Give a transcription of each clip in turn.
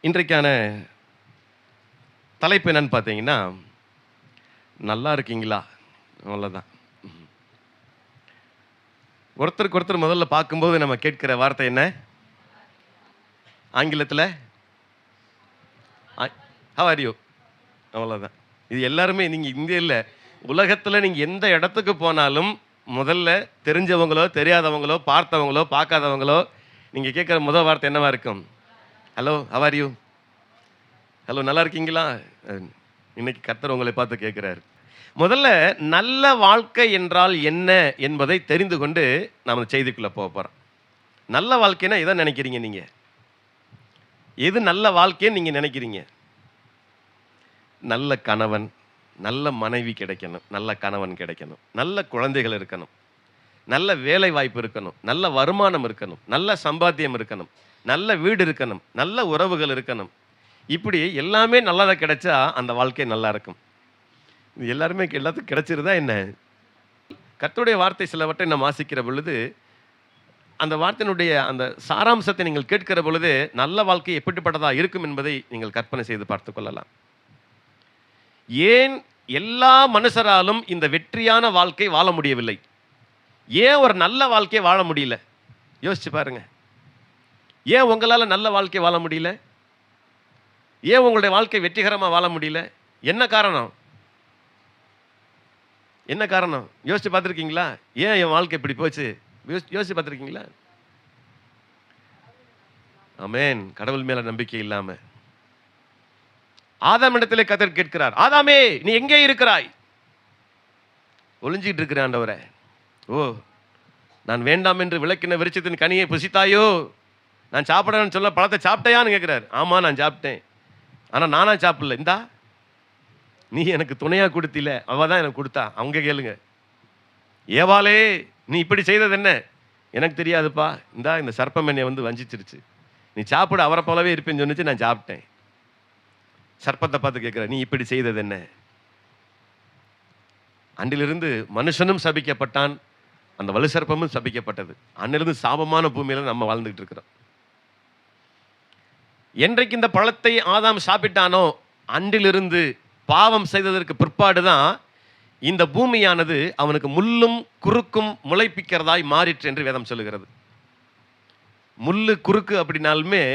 இன்றைக்கான தலைப்பு என்னன்னு பார்த்தீங்கன்னா, நல்லா இருக்கீங்களா? அவ்வளோதான். ஒருத்தருக்கு ஒருத்தர் முதல்ல பார்க்கும்போது நம்ம கேட்கிற வார்த்தை என்ன? ஆங்கிலத்தில ஹவ் ஆர் யூ? அவ்வளோதான். இது எல்லாருமே நீங்க இங்க இல்ல, உலகத்தில நீங்க எந்த இடத்துக்கு போனாலும், முதல்ல தெரிஞ்சவங்களோ, தெரியாதவங்களோ, பார்த்தவங்களோ, பார்க்காதவங்களோ, நீங்க கேட்கிற முதல் வார்த்தை என்னவா இருக்கும்? Hello, how are you? Hello, நல்லா இருக்கீங்களா? இன்னைக்கு கர்த்தர் உங்களை பார்த்து கேட்கிறாரு. முதல்ல நல்ல வாழ்க்கை என்றால் என்ன என்பதை தெரிந்து கொண்டு நாம செய்திக்குள்ள போறோம். நல்ல வாழ்க்கைனா எதை நினைக்கிறீங்க நீங்க? எது நல்ல வாழ்க்கைன்னு நீங்க நினைக்கிறீங்க? நல்ல கணவன், நல்ல மனைவி கிடைக்கணும், நல்ல கணவன் கிடைக்கணும், நல்ல குழந்தைகள் இருக்கணும், நல்ல வேலை வாய்ப்பு இருக்கணும், நல்ல வருமானம் இருக்கணும், நல்ல சம்பாத்தியம் இருக்கணும், நல்ல வீடு இருக்கணும், நல்ல உறவுகள் இருக்கணும். இப்படி எல்லாமே நல்லதா கிடைச்சா அந்த வாழ்க்கை நல்லா இருக்கும். இது எல்லாருமே எல்லாத்துக்கும் கிடைச்சிருதா என்ன? கர்த்தருடைய வார்த்தை சிலவற்றை நாம் வாசிக்கிற பொழுது, அந்த வார்த்தையினுடைய அந்த சாராம்சத்தை நீங்கள் கேட்கிற பொழுது, நல்ல வாழ்க்கை எப்படிப்பட்டதா இருக்கும் என்பதை நீங்கள் கற்பனை செய்து பார்த்துக் கொள்ளலாம். ஏன் எல்லா மனுஷராலும் இந்த வெற்றியான வாழ்க்கை வாழ முடியவில்லை? ஏன் ஒரு நல்ல வாழ்க்கை வாழ முடியல? யோசிச்சு பாருங்க. ஏன் உங்களால நல்ல வாழ்க்கை வாழ முடியல? ஏன் உங்களுடைய வாழ்க்கை வெற்றிகரமாக வாழ முடியல? என்ன காரணம்? என்ன காரணம்? யோசிச்சு பார்த்துருக்கீங்களா? ஏன் என் வாழ்க்கை இப்படி போச்சு? யோசிச்சு பார்த்துருக்கீங்களா? ஆமென். கடவுள் மேல நம்பிக்கை இல்லாம ஆதாம் இடத்திலே கர்த்தர் கேட்கிறார், ஆதாமே நீ எங்கே இருக்கிறாய்? ஒளிஞ்சிட்டு இருக்கிற ஆண்டவரே. ஓ, நான் வேண்டாம் என்று விளக்கின விருட்சத்தின் கனியை புசித்தாயோ? நான் சாப்பிடணும்னு சொல்ல பழத்தை சாப்பிட்டையான்னு கேட்கிறார். ஆமா, நான் சாப்பிட்டேன். ஆனா நானா சாப்பிடல. இந்தா நீ எனக்கு துணையா கொடுத்தில, அவ தான் எனக்கு கொடுத்தா. அவங்க கேளுங்க. ஏவாளே நீ இப்படி செய்தது என்ன? எனக்கு தெரியாதுப்பா. இந்தா இந்த சர்ப்பம் என்னை வந்து வஞ்சிச்சிருச்சு. நீ சாப்பிட அவரை போலவே இருப்பேன்னு சொன்னிச்சு, நான் சாப்பிட்டேன். சர்ப்பத்தை பார்த்து கேட்கிற, நீ இப்படி செய்தது என்ன? அன்றிலிருந்து மனுஷனும் சபிக்கப்பட்டான், அந்த வலு சர்ப்பமும் சபிக்கப்பட்டது. அன்னிலிருந்து சாபமான பூமியில நம்ம வாழ்ந்துகிட்டு இருக்கிறோம். என்றைக்கு இந்த பழத்தை ஆதாம் சாப்பிட்டானோ, அன்றிலிருந்து பாவம் செய்ததற்கு பிற்பாடுதான் இந்த பூமியானது அவனுக்கு முள்ளும் குறுக்கும் முளைப்பிக்கிறதாய் மாறிற்று என்று வேதம் சொல்லுகிறது. முள்ளு குறுக்கு அப்படின்னாலுமே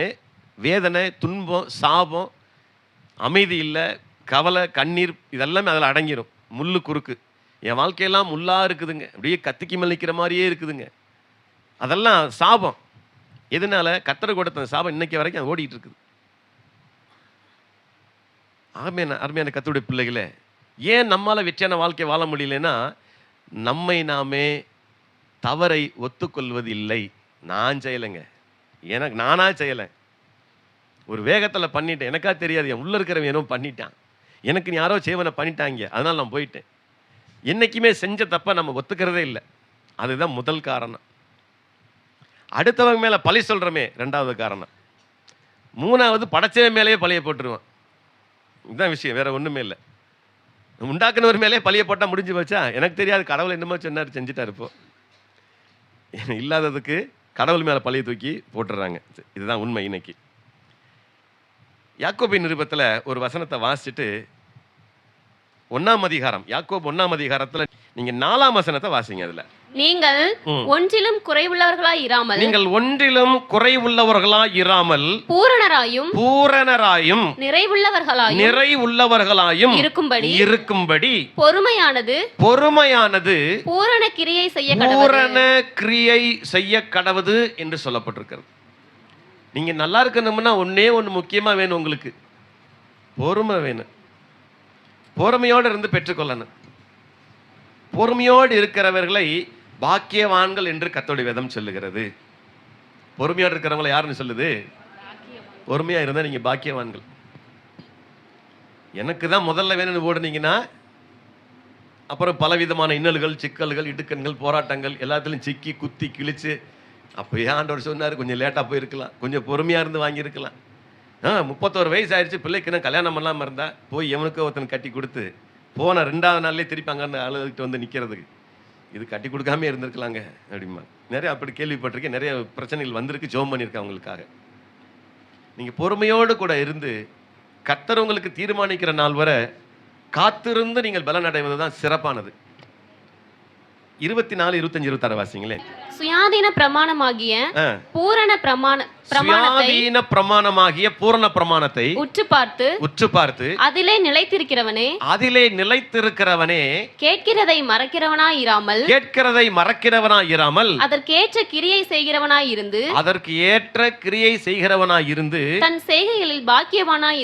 வேதனை, துன்பம், சாபம், அமைதி இல்லை, கவலை, கண்ணீர் இதெல்லாமே அதில் அடங்கிடும். முள்ளு குறுக்கு. என் வாழ்க்கையெல்லாம் முள்ளா இருக்குதுங்க, அப்படியே கத்திக்கு மல்லிக்கிற மாதிரியே இருக்குதுங்க, அதெல்லாம் சாபம். எதனால? கர்த்தர் கொடுத்த சாபம் இன்னைக்கு வரைக்கும் அது ஓடிட்டு இருக்குது. அருமையான கர்த்தருடைய பிள்ளைகளே, ஏன் நம்மால வெற்றியான வாழ்க்கை வாழ முடியலன்னா, நம்மை நாமே தவறை ஒத்துக்கொள்வது இல்லை. நான் செய்யலைங்க, எனக்கு நானா செய்யலை, ஒரு வேகத்தில் பண்ணிட்டேன், எனக்கா தெரியாது, என் உள்ள இருக்கிறவன் ஏனோ பண்ணிட்டான், எனக்கு யாரோ சேவனை பண்ணிட்டாங்க, அதனால நான் போயிட்டேன். என்னைக்குமே செஞ்ச தப்பை நம்ம ஒத்துக்கிறதே இல்லை. அதுதான் முதல் காரணம். அடுத்தவங்க மேலே பழி சொல்கிறோமே, ரெண்டாவது காரணம். மூணாவது படைச்சவன் மேலேயே பழிய போட்டுருவான். இதுதான் விஷயம், வேற ஒன்றுமே இல்லை. உண்டாக்குனவர் மேலே பழிய போட்டால் முடிஞ்சு போச்சா? எனக்கு தெரியாது, கடவுள் என்னமோ சொன்னார், செஞ்சுட்டார். இப்போ இல்லாததுக்கு கடவுள் மேலே பழிய தூக்கி போட்டுடுறாங்க. இதுதான் உண்மை. இன்னைக்கு யாக்கோபின் நிருபத்தில் ஒரு வசனத்தை வாசிச்சுட்டு 1ஆம் அதிகாரம், யாக்கோபு 1ஆம் அதிகாரத்தில் நீங்க 4ஆம் வசனத்தை வாசிங்க. அதுல நீங்கள் ஒன்றிலும் குறைவுள்ளவர்களாய் இராமல், நீங்கள் ஒன்றிலும் குறைவுள்ளவர்களாய் இராமல் பூரணராயும் நிறைவுள்ளவர்களாயும் இருக்கும்படி பொறுமையானது பூரண கிரியை செய்ய கடவுது என்று சொல்லப்பட்டிருக்கிறது. நீங்க நல்லா இருக்கணும்னா ஒன்னே ஒன்று முக்கியமா வேணும், உங்களுக்கு பொறுமை வேணும். பொறுமையோடு இருந்து பெற்றுக்கொள்ளணும். பொறுமையோடு இருக்கிறவர்களை பாக்கியவான்கள் என்று கர்த்தருடைய வேதம் சொல்லுகிறது. பொறுமையோடு இருக்கிறவங்களை யாருன்னு சொல்லுது? பொறுமையா இருந்தா நீங்க பாக்கியவான்கள். எனக்கு தான் முதல்ல வேணும்னு ஓடுனீங்கன்னா அப்புறம் பலவிதமான இன்னல்கள், சிக்கல்கள், இடுக்கண்கள், போராட்டங்கள் எல்லாத்துலையும் சிக்கி குத்தி கிழிச்சு, அப்போ ஆண்டவர் சொன்னார் கொஞ்சம் லேட்டாக போயிருக்கலாம், கொஞ்சம் பொறுமையாக இருந்து வாங்கியிருக்கலாம். 31 வயசு ஆயிடுச்சு, பிள்ளைக்கு என்ன கல்யாணம் பண்ணாமல் இருந்தா போய் எவனுக்கு ஒருத்தன் கட்டி கொடுத்து போன 2வது நாள்லேயே திருப்பி அங்கே அழுதுகிட்டு வந்து நிற்கிறதுக்கு, இது கட்டி கொடுக்காமே இருந்திருக்கலாங்க அப்படிமா. நிறைய அப்படி கேள்விப்பட்டிருக்கேன். நிறைய பிரச்சனைகள் வந்திருக்கு, ஜெபம் பண்ணியிருக்கேன் அவங்களுக்காக. நீங்க பொறுமையோடு கூட இருந்து கர்த்தர் உங்களுக்கு தீர்மானிக்கிற நாள் வரை காத்திருந்து நீங்கள் பலன் அடைவது தான் சிறப்பானது. 24, 25, 26 வாசிங்களே. சுயாதீன பிரமாணமாகிய பூரண பிரமாணத்தை சுயாதீன பிரமாணமாகிய பூரண பிரமாணத்தை உற்று பார்த்து அதிலே நிலைத்திருக்கிறவனே கேட்கிறதை மறக்கிறவனாய் இராமல் அதற்கேற்ற கிரியை செய்கிறவனாய் இருந்து தன் செய்கைகளில் பாக்கியவானாய்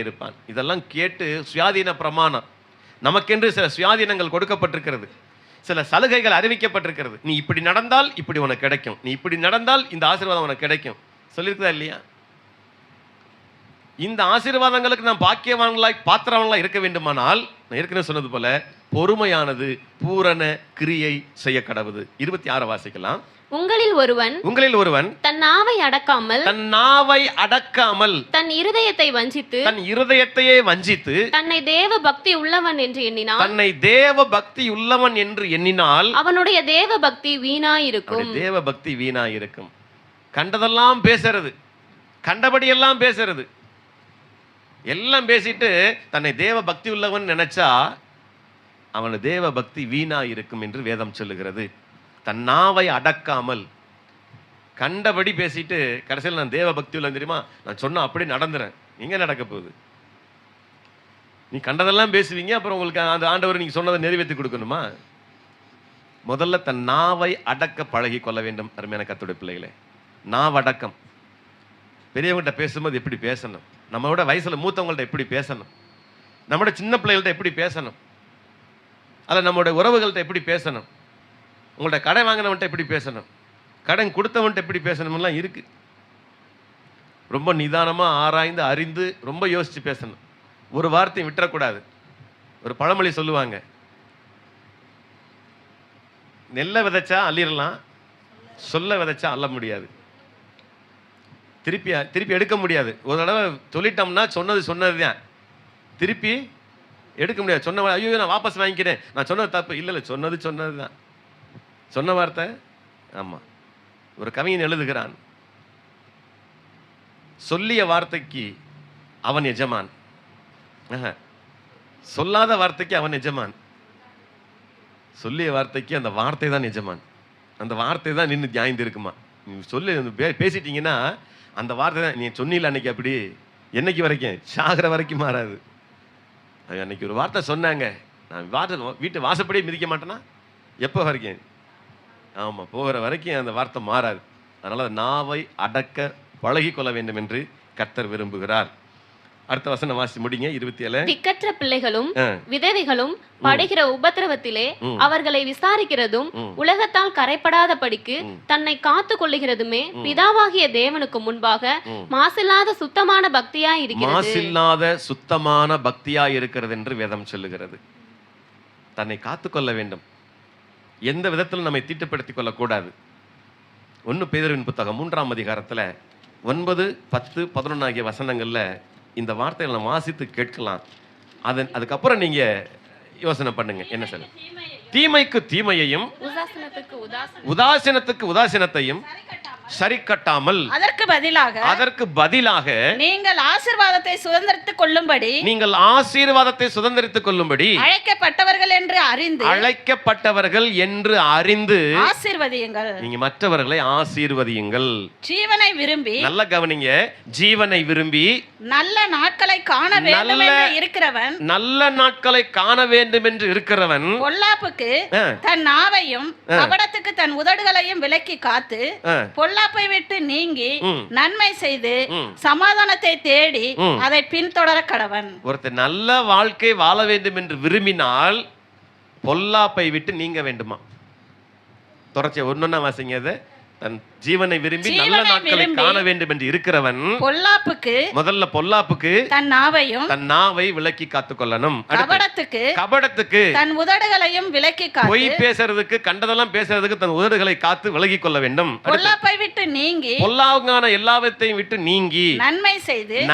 இருப்பான். இதெல்லாம் கேட்டு சுயாதீன பிரமாணம் நமக்கென்று சில சுயாதீனங்கள் கொடுக்கப்பட்டிருக்கிறது, சில சலுகைகள் அறிவிக்கப்பட்டிருக்கிறது. நீ இப்படி நடந்தால் இப்படி உனக்கு கிடைக்கும், நீ இப்படி நடந்தால் இந்த ஆசீர்வாதம் உனக்கு கிடைக்கும் சொல்லியிருக்குதா இல்லையா? இந்த ஆசீர்வாதங்களுக்கு நாம் பாக்கியவான்களாய் பாத்திரவான்களாய் இருக்க வேண்டுமானால் நான் ஏற்கனவே சொன்னது போல பொறுமையானது பூரண கிரியை செய்ய கடவுது. 26 வாசிக்கலாம். உங்களில் ஒருவன் தன் நாவை அடக்காமல் தன் இருதயத்தையே வஞ்சித்து தன்னை தேவ பக்தி உள்ளவன் என்று எண்ணினால் அவனுடைய தேவ பக்தி வீணாயிருக்கும். கண்டதெல்லாம் பேசுறது, கண்டபடியெல்லாம் பேசுறது, எல்லாம் பேசிட்டு தன்னை தேவ பக்தி உள்ளவன் நினைச்சா அவனு தேவ பக்தி வீணாயிருக்கும் என்று வேதம் சொல்லுகிறது. தன் நாவை அடக்காமல் கண்டபடி பேசிட்டு கடைசியில் நான் தேவ பக்தி உள்ள தெரியுமா, நான் சொன்ன அப்படி நடந்துறேன். எங்க நடக்க போகுது? நீ கண்டதெல்லாம் பேசுவீங்க, அப்புறம் உங்களுக்கு அந்த ஆண்டவர் நீங்க சொன்னதை நிறைவேற்றி கொடுக்கணுமா? முதல்ல தன் நாவை அடக்க பழகி கொள்ள வேண்டும். அருமையான கர்த்தருடைய பிள்ளைகளே, நாவடக்கம். பெரியவங்கள்ட்ட பேசும்போது எப்படி பேசணும், நம்மளோட வயசுல மூத்தவங்கள்ட்ட எப்படி பேசணும், நம்மளோட சின்ன பிள்ளைகள்ட்ட எப்படி பேசணும், அதில் நம்மளோட உறவுகள்கிட்ட எப்படி பேசணும், உங்கள்ட்ட கடன் வாங்கினவன்ட்ட எப்படி பேசணும், கடன் கொடுத்தவன்ட்ட எப்படி பேசணும்லாம் இருக்கு. ரொம்ப நிதானமாக ஆராய்ந்து அறிந்து ரொம்ப யோசித்து பேசணும். ஒரு வார்த்தையும் விட்டுறக்கூடாது. ஒரு பழமொழி சொல்லுவாங்க, நெல்லை விதைச்சா அள்ளிடலாம், சொல்ல விதைச்சா அள்ள முடியாது, திருப்பி எடுக்க முடியாது. ஒரு தடவை சொல்லிட்டோம்னா சொன்னது தான், திருப்பி எடுக்க முடியாது. சொன்ன ஐயோ நான் வாபஸ் வாங்கிக்கிறேன், நான் சொன்னது தப்பு இல்லை, சொன்னது தான், சொன்ன வார்த்தை. ஆமாம், ஒரு கவிஞன் எழுதுகிறான், சொல்லிய வார்த்தைக்கு அவன் எஜமான், சொல்லாத வார்த்தைக்கு அவன் எஜமான், சொல்லிய வார்த்தைக்கு அந்த வார்த்தை தான் எஜமான். அந்த வார்த்தை தான் நின்று நியாய்ந்து இருக்குமா. நீ சொல்லி பேசிட்டீங்கன்னா அந்த வார்த்தை தான். நீ சொன்னீல அன்னைக்கு, அப்படி என்னைக்கு வரைக்கும், சாகிற வரைக்கும் மாறாது. அன்னைக்கு ஒரு வார்த்தை சொன்னாங்க, நான் வீட்டு வாசப்படியே மிதிக்க மாட்டேன்னா எப்போ வரைக்கும்? ஆமாம், போகிற வரைக்கும் அந்த வார்த்தை மாறாது. அதனால் நாவை அடக்க பழகி கொள்ள வேண்டும் என்று கர்த்தர் விரும்புகிறார். அடுத்த வசனம் வாசி முடிங்க. 27. திக்கற்ற பிள்ளைகளும் விதவைகளும் படுகிற உபத்திரவத்திலே அவர்களை விசாரிக்கிறதும் உலகத்தால் கரைப்படாத படிக்கு தன்னை காத்து கொள்ளுகிறதுமே பிதாவாகிய தேவனுக்கு முன்பாக மாசில்லாத சுத்தமான பக்தியாய் இருக்கிறது என்று வேதம் சொல்லுகிறது. தன்னை காத்து கொள்ள வேண்டும், எந்த விதத்தில் நம்மை தீட்டுப்படுத்திக் கொள்ளக்கூடாது. 1 பேதுருவின் புத்தகம் 3ஆம் அதிகாரத்தில் 9, 10, 11 ஆகிய வசனங்கள்ல இந்த வார்த்தைகளை நம்ம வாசித்து கேட்கலாம். அதுக்கப்புறம் நீங்க யோசனை பண்ணுங்க. என்ன சொல்ல? தீமைக்கு தீமையையும் உதாசீனத்துக்கு உதாசீனத்தையும் சரி கட்டாமல் அதற்கு பதிலாக நீங்கள் ஆசீர்வாதத்தை சுதந்தரித்துக் கொள்ளும்படி அழைக்கப்பட்டவர்கள் என்று அறிந்து ஆசீர்வதியுங்கள். நீங்க மற்றவர்களை ஆசீர்வதியுங்கள். ஜீவனை விரும்பி, நல்ல கவனிங்க, ஜீவனை விரும்பி நல்ல நாட்களை காண வேண்டும் என்று இருக்கிறவன் பொல்லாப்புக்கு தன் நாவையும் கபடத்துக்கு தன் உதடுகளையும் விலக்கி காத்து பொல்லாப்பை விட்டு நீங்கி நன்மை செய்து சமாதானத்தை தேடி அதை பின்தொடர கடவன். ஒருத்தர் நல்ல வாழ்க்கை வாழ வேண்டும் என்று விரும்பினால் பொல்லாப்பை விட்டு நீங்க வேண்டுமா? தொடர்ச்சியா ஒன்னொன்னா வாசிங்க. அதை தன் ஜீவனை விரும்பி நல்ல நாட்களை காண வேண்டும் என்று இருக்கிறவன் முதல்ல பொல்லாப்புக்கு தன் நாவை விலக்கி காத்துக் கொள்ளணும். கபடத்துக்கு தன் உதடுகளையும் விலக்கி காத்து, பொய் பேசுறதுக்கு, கண்டதெல்லாம் பேசுறதுக்கு தன் உதடுகளை காத்து விலகி கொள்ள வேண்டும். பொல்லாப்பை விட்டு நீங்கி, பொல்லாங்கான எல்லாவற்றையும் விட்டு நீங்கி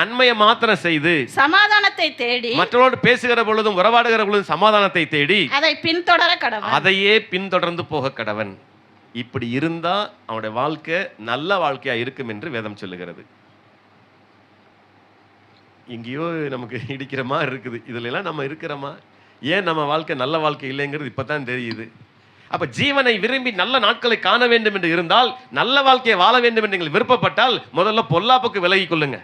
நன்மையை மாத்திரம் செய்து சமாதானத்தை தேடி, மற்றவரோடு பேசுகிற பொழுதும் உறவாடுகிற பொழுதும் சமாதானத்தை தேடி அதையே பின்தொடர்ந்து போக கடவன். இப்படி இருந்தா அவனுடைய வாழ்க்கை நல்ல வாழ்க்கையா இருக்கும் என்று வேதம் சொல்லுகிறது. எங்கேயோ நமக்கு இடிக்கிற மாதிரி இருக்குது. இதுல எல்லாம் நம்ம இருக்கிறோமா? ஏன் நம்ம வாழ்க்கை நல்ல வாழ்க்கை இல்லைங்கிறது இப்பதான் தெரியுது. அப்ப ஜீவனை விரும்பி நல்ல நாட்களை காண வேண்டும் என்று இருந்தால், நல்ல வாழ்க்கையை வாழ வேண்டும் என்று நீங்கள் விருப்பப்பட்டால், முதல்ல பொல்லாப்புக்கு விலகி கொள்ளுங்க.